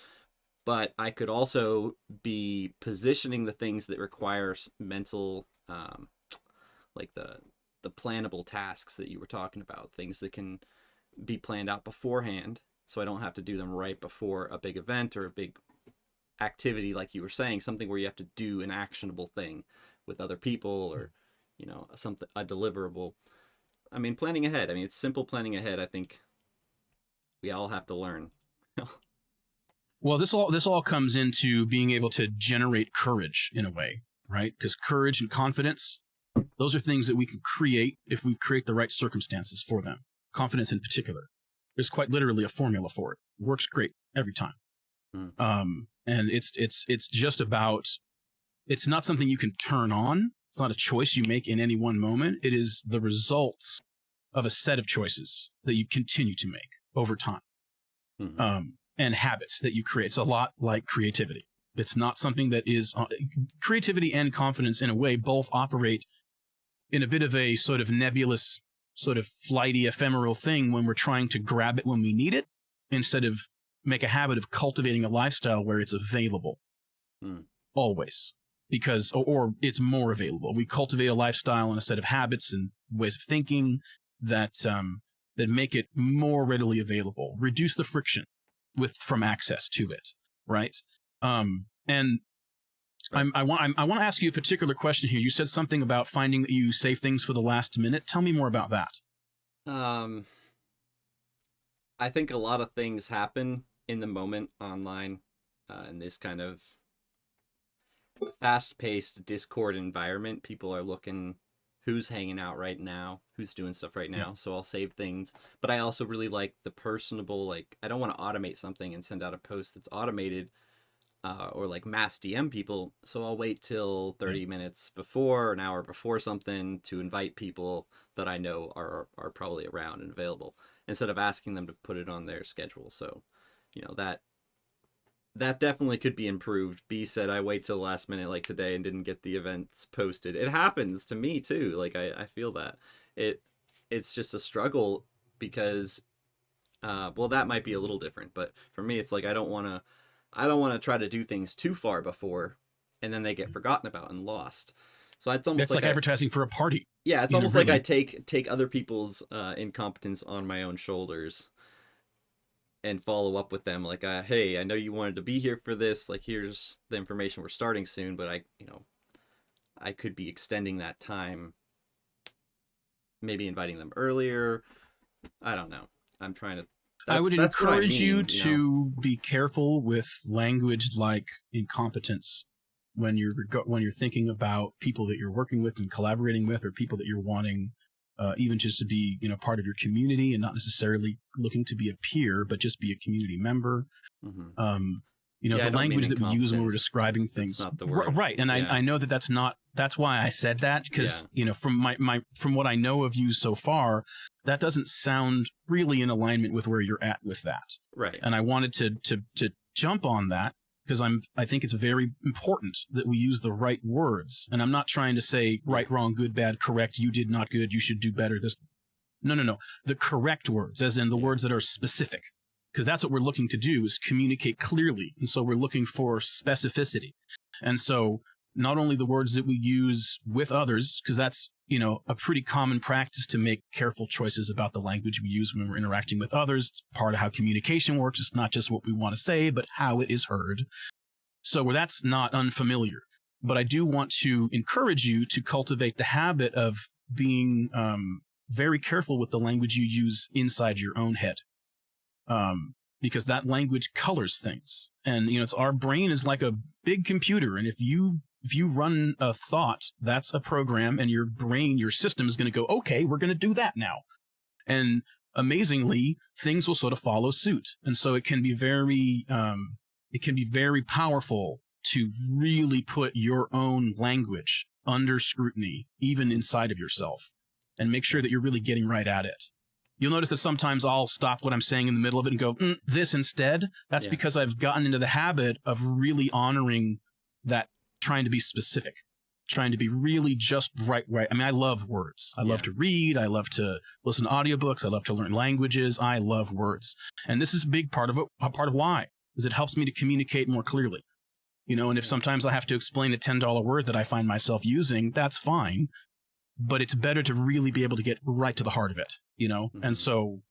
But I could also be positioning the things that require mental, like the plannable tasks that you were talking about, things that can be planned out beforehand, so I don't have to do them right before a big event or a big activity, like you were saying, something where you have to do an actionable thing with other people or, a deliverable. I mean, planning ahead. I mean, it's simple planning ahead. I think we all have to learn. Well, this all comes into being able to generate courage in a way, right? Because courage and confidence, those are things that we can create if we create the right circumstances for them. Confidence in particular. There's quite literally a formula for it. It works great every time. And it's just about, it's not something you can turn on. It's not a choice you make in any one moment. It is the results of a set of choices that you continue to make over time. And habits that you create. It's a lot like creativity. It's not something that is creativity and confidence in a way both operate in a bit of a sort of nebulous, sort of flighty, ephemeral thing when we're trying to grab it when we need it, instead of make a habit of cultivating a lifestyle where it's available always, because, or it's more available. We cultivate a lifestyle and a set of habits and ways of thinking that make it more readily available, reduce the friction from access to it, right? And I want to ask you a particular question here. You said something about finding that you save things for the last minute. Tell me more about that. I think a lot of things happen in the moment online, in this kind of fast-paced Discord environment. People are looking who's hanging out right now, who's doing stuff right now. So I'll save things. But I also really like the personable, like, I don't want to automate something and send out a post that's automated or like mass DM people. So I'll wait till 30 minutes before, an hour before something to invite people that I know are probably around and available instead of asking them to put it on their schedule. So, that definitely could be improved. B said I wait till the last minute like today and didn't get the events posted. It happens to me too. Like I feel that. It's just a struggle because that might be a little different, but for me it's like I don't want to try to do things too far before and then they get forgotten about and lost. So it's almost like advertising for a party. Yeah, it's almost like I take other people's incompetence on my own shoulders and follow up with them like, hey, I know you wanted to be here for this. Like, here's the information. We're starting soon, but I could be extending that time, maybe inviting them earlier. I don't know. I'm trying to. I would encourage you to be careful with language like incompetence when you're thinking about people that you're working with and collaborating with, or people that you're wanting even just to be, part of your community and not necessarily looking to be a peer, but just be a community member. The language that we use when we're describing things. That's not the word. Right. And I know that's why I said that, because, from what I know of you so far, that doesn't sound really in alignment with where you're at with that. Right. And I wanted to jump on that, because I think it's very important that we use the right words. And I'm not trying to say right, wrong, good, bad, correct, you did not good, you should do better. No. The correct words, as in the words that are specific. because that's what we're looking to do, is communicate clearly. And so we're looking for specificity. And so not only the words that we use with others, because that's, a pretty common practice to make careful choices about the language we use when we're interacting with others. It's part of how communication works. It's not just what we want to say, but how it is heard. So that's not unfamiliar. But I do want to encourage you to cultivate the habit of being very careful with the language you use inside your own head. Because that language colors things. And, it's our brain is like a big computer. And if you run a thought, that's a program, and your brain, your system is going to go, okay, we're going to do that now. And amazingly, things will sort of follow suit. And so it can be very powerful to really put your own language under scrutiny, even inside of yourself, and make sure that you're really getting right at it. You'll notice that sometimes I'll stop what I'm saying in the middle of it and go, this instead. That's because I've gotten into the habit of really honoring that, trying to be specific, trying to be really just right. I mean, I love words. I love to read. I love to listen to audiobooks. I love to learn languages. I love words. And this is a big part of it, a part of why, is it helps me to communicate more clearly. And if sometimes I have to explain a $10 word that I find myself using, that's fine. But it's better to really be able to get right to the heart of it, Mm-hmm. And so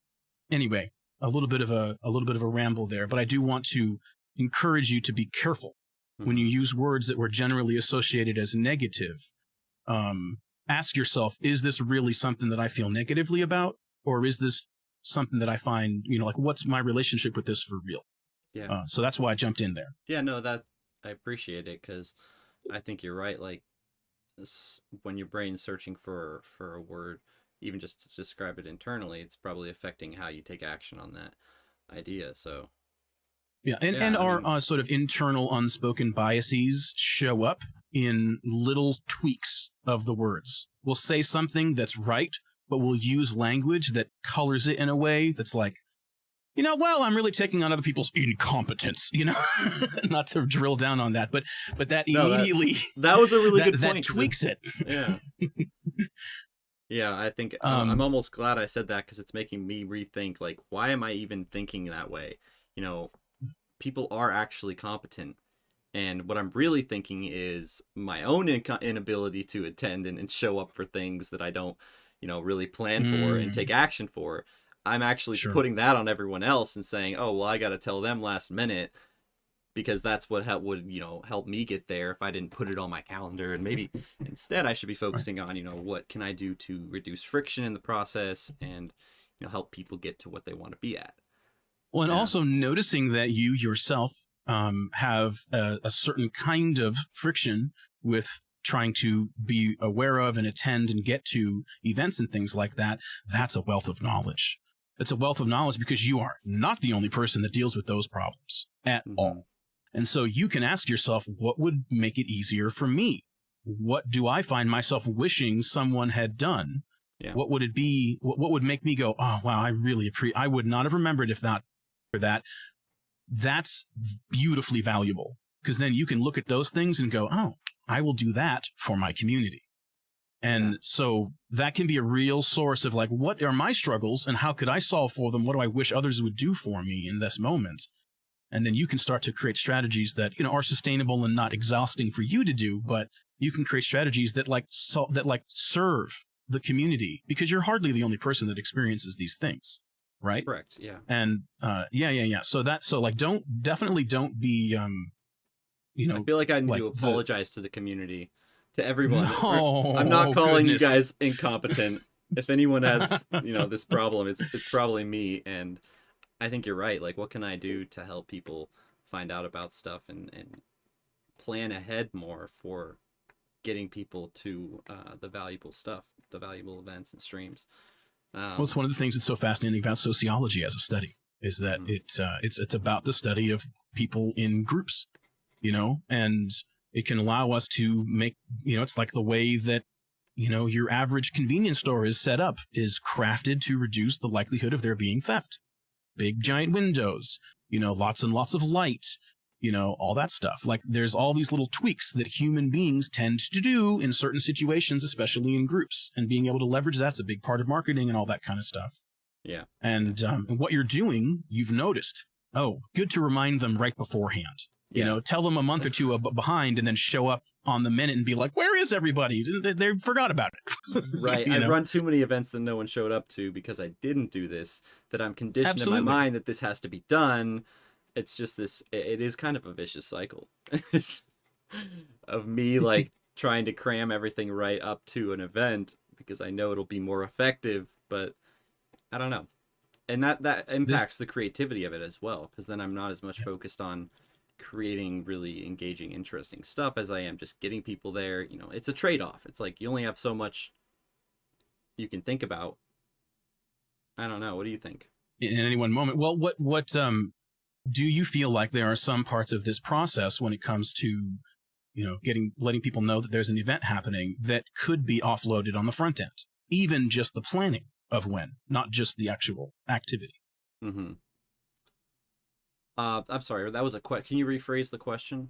anyway, a little bit of a ramble there, but I do want to encourage you to be careful when you use words that were generally associated as negative. Ask yourself, is this really something that I feel negatively about? Or is this something that I find, what's my relationship with this for real? Yeah. So that's why I jumped in there. Yeah, no, I appreciate it, because I think you're right. Like, when your brain's searching for a word, even just to describe it internally, it's probably affecting how you take action on that idea. So and our sort of internal unspoken biases show up in little tweaks of the words. We'll say something that's right, but we'll use language that colors it in a way that's like, well, I'm really taking on other people's incompetence, not to drill down on that, but that immediately, that was a really good point. That tweaks it. Yeah. Yeah. I think I'm almost glad I said that, because it's making me rethink, like, why am I even thinking that way? People are actually competent. And what I'm really thinking is my own inability to attend and show up for things that I don't, really plan for and take action for. I'm actually putting that on everyone else and saying, oh, well, I got to tell them last minute, because that's what would help me get there if I didn't put it on my calendar. And maybe instead I should be focusing on, what can I do to reduce friction in the process and, help people get to what they want to be at. Well, and also noticing that you yourself have a certain kind of friction with trying to be aware of and attend and get to events and things like that. That's a wealth of knowledge. It's a wealth of knowledge, because you are not the only person that deals with those problems at all. And so you can ask yourself, what would make it easier for me? What do I find myself wishing someone had done? Yeah. What would it be? What would make me go, oh, wow, I would not have remembered if not for that. That's beautifully valuable, because then you can look at those things and go, oh, I will do that for my community. And so that can be a real source of, like, what are my struggles and how could I solve for them? What do I wish others would do for me in this moment? And then you can start to create strategies that, are sustainable and not exhausting for you to do, but you can create strategies that serve the community, because you're hardly the only person that experiences these things, right? Correct. Yeah. And So definitely don't be, I feel like I need to apologize to the community, to everyone. No, I'm not calling you guys incompetent. If anyone has, this problem, it's probably me. And I think you're right. Like, what can I do to help people find out about stuff and plan ahead more for getting people to the valuable stuff, the valuable events and streams? Well, it's one of the things that's so fascinating about sociology as a study, is that it's about the study of people in groups, and it can allow us to make, it's like the way that, your average convenience store is set up, is crafted to reduce the likelihood of there being theft. Big giant windows, lots and lots of light, all that stuff. Like, there's all these little tweaks that human beings tend to do in certain situations, especially in groups, and being able to leverage that's a big part of marketing and all that kind of stuff. Yeah. And what you're doing, you've noticed. Oh, good to remind them right beforehand. You know, tell them a month or two behind, and then show up on the minute and be like, "Where is everybody? They forgot about it." Right. I run too many events that no one showed up to because I didn't do this, that I'm conditioned in my mind that this has to be done. It's just this, it is kind of a vicious cycle of me like trying to cram everything right up to an event because I know it'll be more effective, but I don't know. And that impacts the creativity of it as well, because then I'm not as much focused on creating really engaging, interesting stuff as I am just getting people there. You know, it's a trade-off. It's like you only have so much you can think about. I don't know. What do you think? In any one moment. Well, what do you feel like there are some parts of this process when it comes to, you know, letting people know that there's an event happening that could be offloaded on the front end, even just the planning of when, not just the actual activity? Mm-hmm. I'm sorry, that was a question. Can you rephrase the question?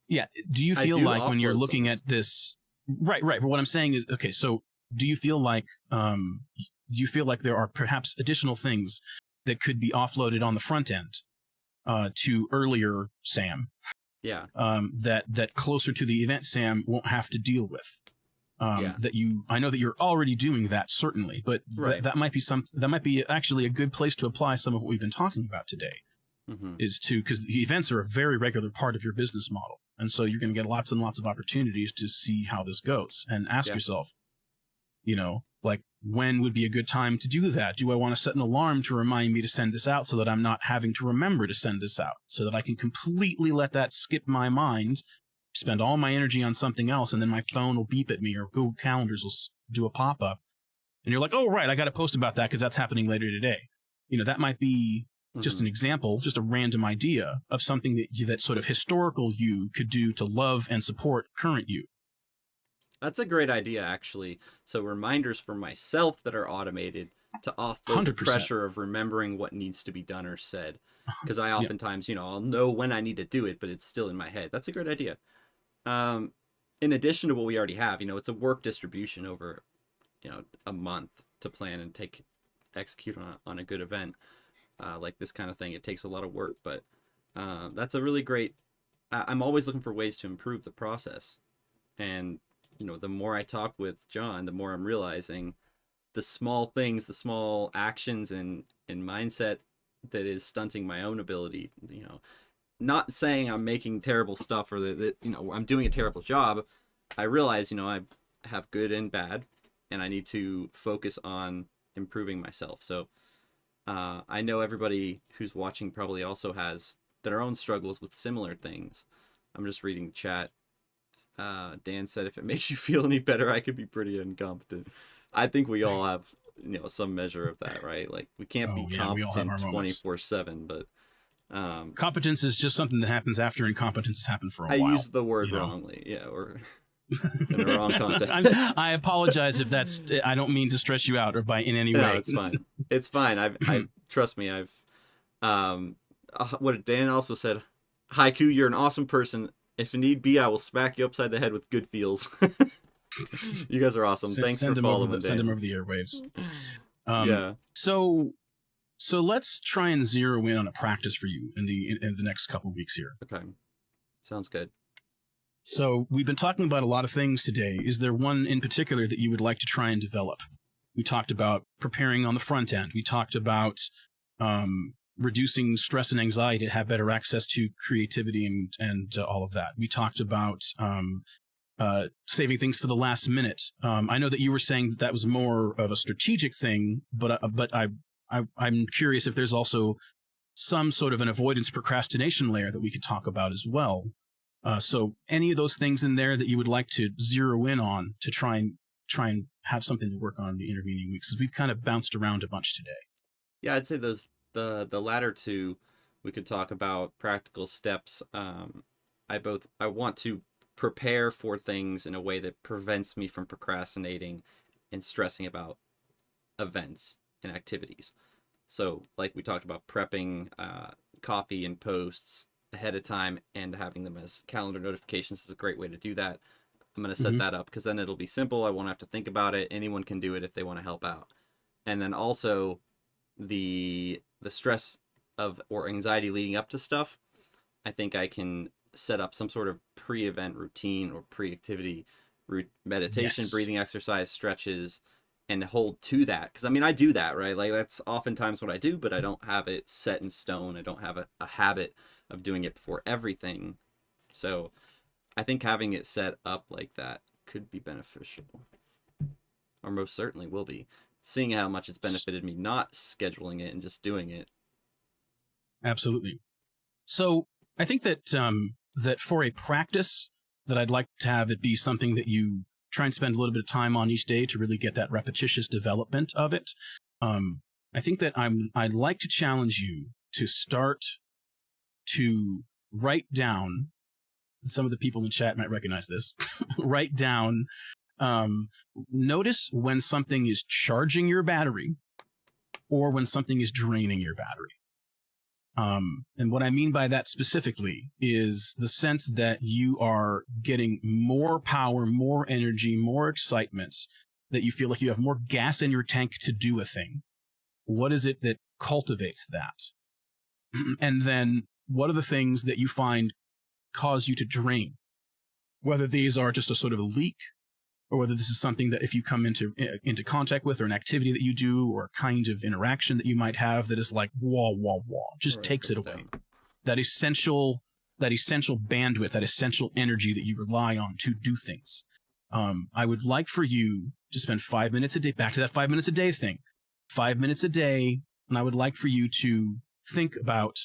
Yeah. Do you feel like when you're looking at this, right. But what I'm saying is, okay, so do you feel like there are perhaps additional things that could be offloaded on the front end to earlier Sam? Yeah. That closer to the event Sam won't have to deal with. I know that you're already doing that, certainly, but that might be actually a good place to apply some of what we've been talking about today. Mm-hmm. Because the events are a very regular part of your business model, and so you're going to get lots and lots of opportunities to see how this goes and ask yourself, you know, like, when would be a good time to do that? Do I want to set an alarm to remind me to send this out so that I'm not having to remember to send this out, so that I can completely let that skip my mind, spend all my energy on something else, and then my phone will beep at me or Google Calendars will do a pop-up, and you're like, oh, right, I got to post about that because that's happening later today. You know, that might be just an example, just a random idea of something that sort of historical you could do to love and support current you. That's a great idea, actually. So reminders for myself that are automated to offload the pressure of remembering what needs to be done or said. Because I oftentimes, you know, I'll know when I need to do it, but it's still in my head. That's a great idea. In addition to what we already have, you know, it's a work distribution over, you know, a month to plan and execute on a good event. Like this kind of thing, it takes a lot of work, but that's a really great. I'm always looking for ways to improve the process, and you know, the more I talk with John, the more I'm realizing the small things, the small actions and mindset that is stunting my own ability. You know, not saying I'm making terrible stuff or that you know I'm doing a terrible job. I realize, you know, I have good and bad, and I need to focus on improving myself. So. I know everybody who's watching probably also has their own struggles with similar things. I'm just reading the chat. Dan said, if it makes you feel any better, I could be pretty incompetent. I think we all have, you know, some measure of that, right? Like, we can't be competent 24/7, but competence is just something that happens after incompetence has happened for a while. I used the word wrongly, or in the wrong context. I apologize if that's. I don't mean to stress you out or in any way. No, it's fine. It's fine. I trust me. What Dan also said. Haiku, you're an awesome person. If need be, I will smack you upside the head with good feels. You guys are awesome. Thanks for following. Send him over the airwaves. So let's try and zero in on a practice for you in the next couple of weeks here. Okay, sounds good. So we've been talking about a lot of things today. Is there one in particular that you would like to try and develop? We talked about preparing on the front end. We talked about reducing stress and anxiety to have better access to creativity and all of that. We talked about saving things for the last minute. I know that you were saying that was more of a strategic thing, but I'm curious if there's also some sort of an avoidance procrastination layer that we could talk about as well. So any of those things in there that you would like to zero in on to try and have something to work on in the intervening weeks, because we've kind of bounced around a bunch today. Yeah, I'd say the latter two, we could talk about practical steps. I want to prepare for things in a way that prevents me from procrastinating and stressing about events and activities. So like we talked about, prepping copy and posts ahead of time and having them as calendar notifications is a great way to do that. I'm going to set that up because then it'll be simple. I won't have to think about it. Anyone can do it if they want to help out. And then also the stress of or anxiety leading up to stuff, I think I can set up some sort of pre-event routine or pre-activity meditation, Yes. breathing exercise, stretches, and hold to that. Because I mean, I do that, right? Like that's oftentimes what I do, but I don't have it set in stone. I don't have a habit of doing it before everything. So I think having it set up like that could be beneficial, or most certainly will be. Seeing how much it's benefited me not scheduling it and just doing it. Absolutely. So I think that that for a practice that I'd like to have it be something that you try and spend a little bit of time on each day to really get that repetitious development of it. I think that I'd like to challenge you to start to write down, and some of the people in chat might recognize this, write down, notice when something is charging your battery or when something is draining your battery. And what I mean by that specifically is the sense that you are getting more power, more energy, more excitement, that you feel like you have more gas in your tank to do a thing. What is it that cultivates that? And then what are the things that you find cause you to drain? Whether these are just a sort of a leak, or whether this is something that if you come into contact with, or an activity that you do, or a kind of interaction that you might have that is like wah, wah, wah, just Right, takes it that's away. down. That essential bandwidth, that essential energy that you rely on to do things. I would like for you to spend 5 minutes a day, back to that 5 minutes a day thing, 5 minutes a day. And I would like for you to think about,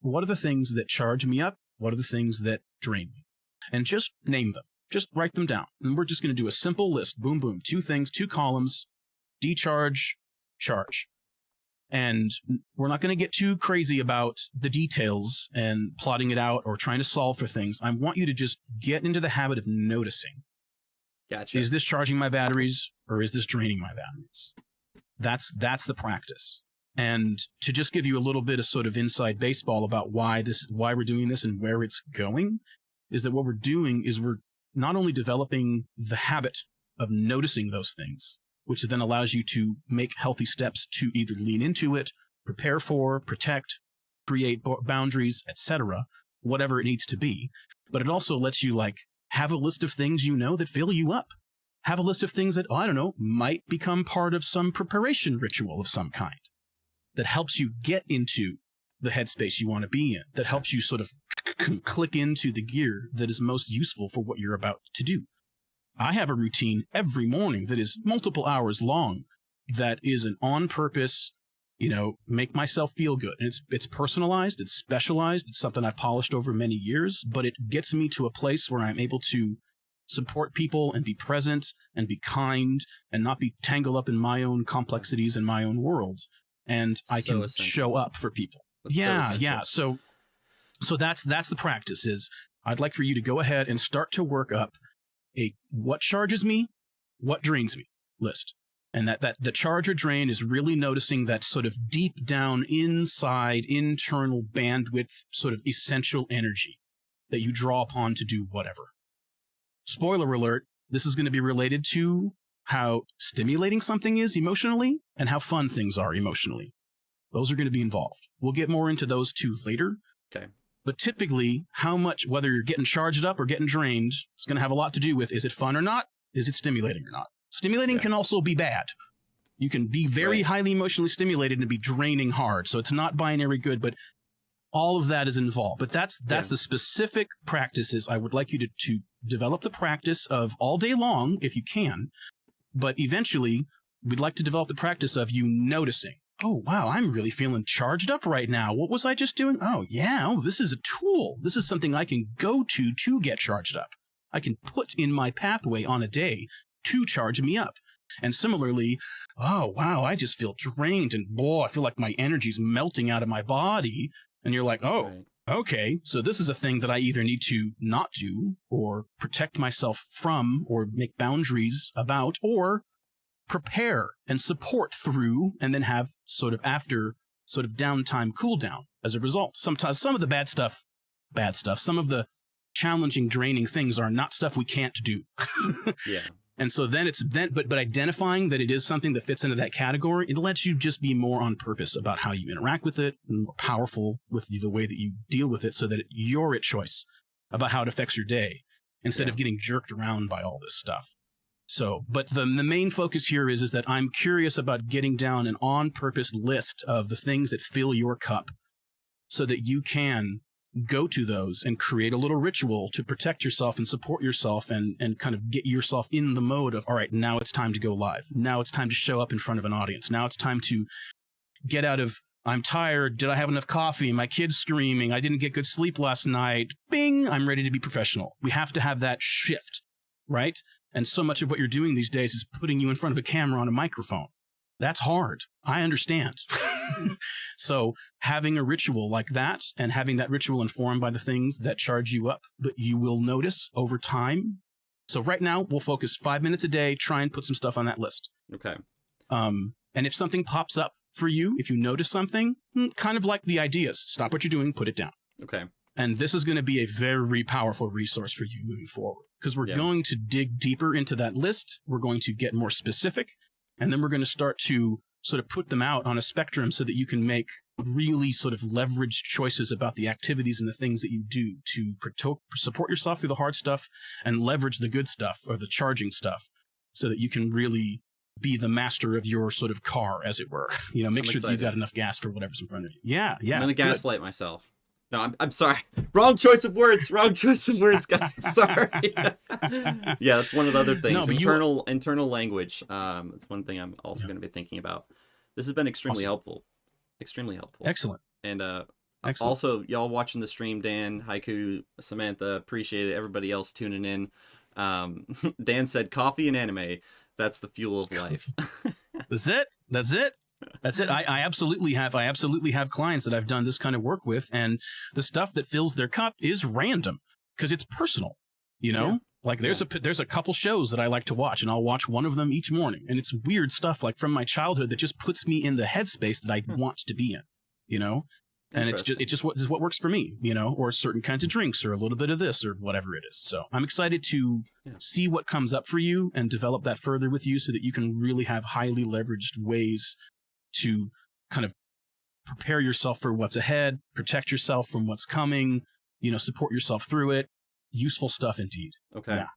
what are the things that charge me up? What are the things that drain me? And just name them. Just write them down. And we're just going to do a simple list. Boom, boom. 2 things, 2 columns, decharge, charge. And we're not going to get too crazy about the details and plotting it out or trying to solve for things. I want you to just get into the habit of noticing. Gotcha. Is this charging my batteries or is this draining my batteries? That's the practice. And to just give you a little bit of sort of inside baseball about why we're doing this and where it's going, is that what we're doing is we're not only developing the habit of noticing those things, which then allows you to make healthy steps to either lean into it, prepare for, protect, create boundaries, etc., whatever it needs to be. But it also lets you like have a list of things you know that fill you up. Have a list of things that, I don't know, might become part of some preparation ritual of some kind that helps you get into the headspace you want to be in, that helps you sort of click into the gear that is most useful for what you're about to do. I have a routine every morning that is multiple hours long, that is an on purpose, make myself feel good. And it's personalized, it's specialized, it's something I've polished over many years, but it gets me to a place where I'm able to support people and be present and be kind and not be tangled up in my own complexities and my own world. And I can essential. show up for people. That's Yeah. so So that's the practice. Is I'd like for you to go ahead and start to work up a what charges me, what drains me list. And that the charge or drain is really noticing that sort of deep down inside internal bandwidth, sort of essential energy that you draw upon to do whatever. Spoiler alert, this is going to be related to how stimulating something is emotionally and how fun things are emotionally. Those are going to be involved. We'll get more into those 2 later. Okay. But typically, how much, whether you're getting charged up or getting drained, it's going to have a lot to do with, is it fun or not? Is it stimulating or not? Stimulating can also be bad. You can be very highly emotionally stimulated and be draining hard. So it's not binary good, but all of that is involved. But that's the specific practices. I would like you to develop the practice of all day long, if you can. But eventually, we'd like to develop the practice of you noticing. Oh, wow, I'm really feeling charged up right now. What was I just doing? Oh, yeah, this is a tool. This is something I can go to get charged up. I can put in my pathway on a day to charge me up. And similarly, oh, wow, I just feel drained and I feel like my energy's melting out of my body. And you're like, oh, okay, so this is a thing that I either need to not do or protect myself from or make boundaries about or prepare and support through, and then have sort of after sort of downtime cool down as a result. Sometimes some of the bad stuff, some of the challenging, draining things are not stuff we can't do. Yeah. And so then but identifying that it is something that fits into that category, it lets you just be more on purpose about how you interact with it, and more powerful with the way that you deal with it, so that you're at choice about how it affects your day instead of getting jerked around by all this stuff. So, but the main focus here is that I'm curious about getting down an on purpose list of the things that fill your cup, so that you can go to those and create a little ritual to protect yourself and support yourself and kind of get yourself in the mode of, all right, now it's time to go live. Now it's time to show up in front of an audience. Now it's time to get out of, I'm tired. Did I have enough coffee? My kid's screaming. I didn't get good sleep last night. Bing, I'm ready to be professional. We have to have that shift, right? And so much of what you're doing these days is putting you in front of a camera on a microphone. That's hard. I understand. So having a ritual like that, and having that ritual informed by the things that charge you up, but you will notice over time. So right now we'll focus 5 minutes a day, try and put some stuff on that list. Okay. And if something pops up for you, if you notice something, kind of like the ideas, stop what you're doing, put it down. Okay. And this is going to be a very powerful resource for you moving forward, because we're going to dig deeper into that list. We're going to get more specific, and then we're going to start to sort of put them out on a spectrum so that you can make really sort of leveraged choices about the activities and the things that you do to support yourself through the hard stuff and leverage the good stuff, or the charging stuff, so that you can really be the master of your sort of car, as it were. You know, make sure that you got enough gas for whatever's in front of you. Yeah. I'm going to gaslight myself. No, I'm sorry. Wrong choice of words, guys. Sorry. Yeah, that's one of the other things. No, internal language. It's one thing I'm also going to be thinking about. This has been extremely helpful. Extremely helpful. Excellent. And also, y'all watching the stream, Dan, Haiku, Samantha, appreciate it. Everybody else tuning in. Dan said, coffee and anime. That's the fuel of life. That's it. I absolutely have clients that I've done this kind of work with, and the stuff that fills their cup is random because it's personal, you know? Like there's a couple shows that I like to watch, and I'll watch one of them each morning, and it's weird stuff like from my childhood that just puts me in the headspace that I want to be in, you know? And it's just what works for me, you know, or certain kinds of drinks, or a little bit of this, or whatever it is. So I'm excited to see what comes up for you and develop that further with you, so that you can really have highly leveraged ways to kind of prepare yourself for what's ahead, protect yourself from what's coming, you know, support yourself through it. Useful stuff indeed. Okay. Yeah.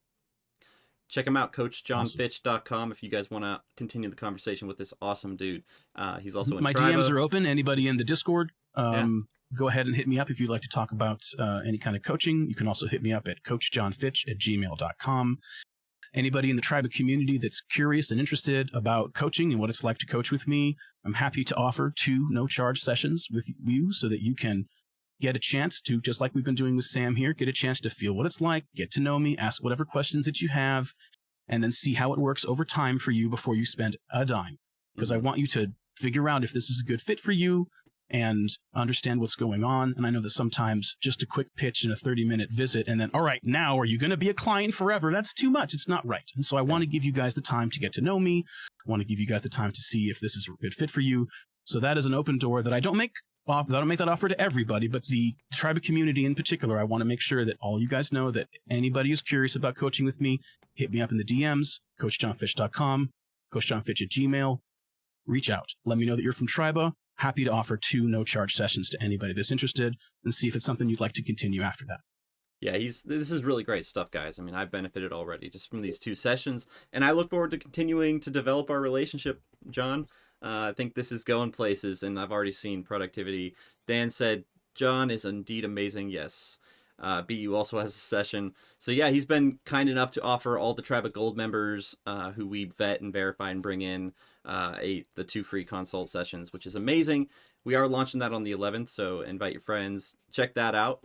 Check him out, CoachJohnFitch.com, if you guys want to continue the conversation with this awesome dude. He's also in my Tribo. DMs are open. Anybody in the Discord, go ahead and hit me up if you'd like to talk about any kind of coaching. You can also hit me up at CoachJohnFitch@gmail.com. Anybody in the Tribe community that's curious and interested about coaching and what it's like to coach with me, I'm happy to offer 2 no-charge sessions with you, so that you can get a chance to, just like we've been doing with Sam here, get a chance to feel what it's like, get to know me, ask whatever questions that you have, and then see how it works over time for you before you spend a dime. Because I want you to figure out if this is a good fit for you and understand what's going on. And I know that sometimes just a quick pitch and a 30-minute visit, and then, all right, now are you going to be a client forever? That's too much. It's not right. And so I want to give you guys the time to get to know me. I want to give you guys the time to see if this is a good fit for you. So that is an open door that I don't make that offer to everybody, but the Tribe community in particular. I want to make sure that all you guys know that anybody who's curious about coaching with me, hit me up in the DMs, CoachJohnFitch.com, CoachJohnFitch@gmail. Reach out. Let me know that you're from Tribe. Happy to offer 2 no-charge sessions to anybody that's interested, and see if it's something you'd like to continue after that. Yeah, this is really great stuff, guys. I mean, I've benefited already just from these 2 sessions, and I look forward to continuing to develop our relationship, John. I think this is going places, and I've already seen productivity. Dan said, John is indeed amazing. Yes. BU also has a session. So yeah, he's been kind enough to offer all the Tribe Gold members who we vet and verify and bring in the 2 free consult sessions, which is amazing. We are launching that on the 11th, so invite your friends. Check that out.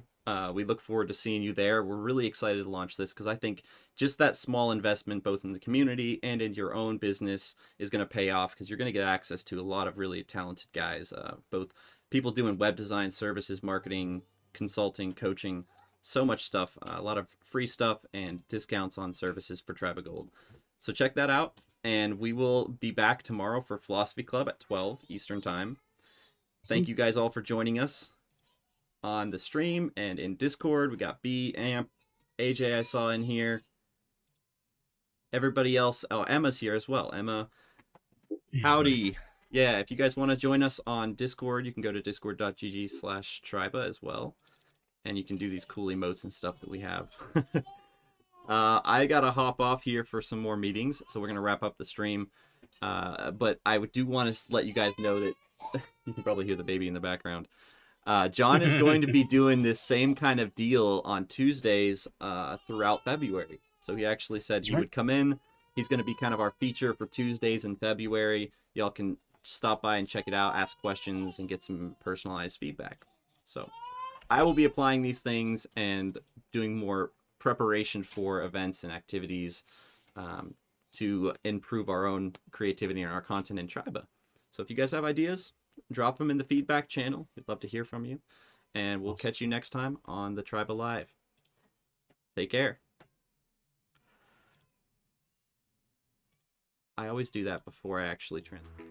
We look forward to seeing you there. We're really excited to launch this because I think just that small investment, both in the community and in your own business, is going to pay off, because you're going to get access to a lot of really talented guys, both people doing web design, services, marketing, consulting, coaching, so much stuff, a lot of free stuff and discounts on services for Tribe Gold. So check that out, and we will be back tomorrow for Philosophy Club at 12 Eastern Time. Thank you guys all for joining us on the stream and in Discord. We got B, Amp, AJ I saw in here. everybody else. Oh, Emma's here as well. Emma, Yeah. howdy. Yeah, if you guys want to join us on Discord, you can go to discord.gg/triba as well. And you can do these cool emotes and stuff that we have. I gotta hop off here for some more meetings, so we're gonna wrap up the stream. But I do want to let you guys know that you can probably hear the baby in the background. John is going to be doing this same kind of deal on Tuesdays throughout February. So he actually said he would come in. He's going to be kind of our feature for Tuesdays in February. Y'all can stop by and check it out, ask questions, and get some personalized feedback. So I will be applying these things and doing more preparation for events and activities to improve our own creativity and our content in Triba. So if you guys have ideas, drop them in the feedback channel. We'd love to hear from you. And we'll catch you next time on the Triba Live. Take care. I always do that before I actually translate.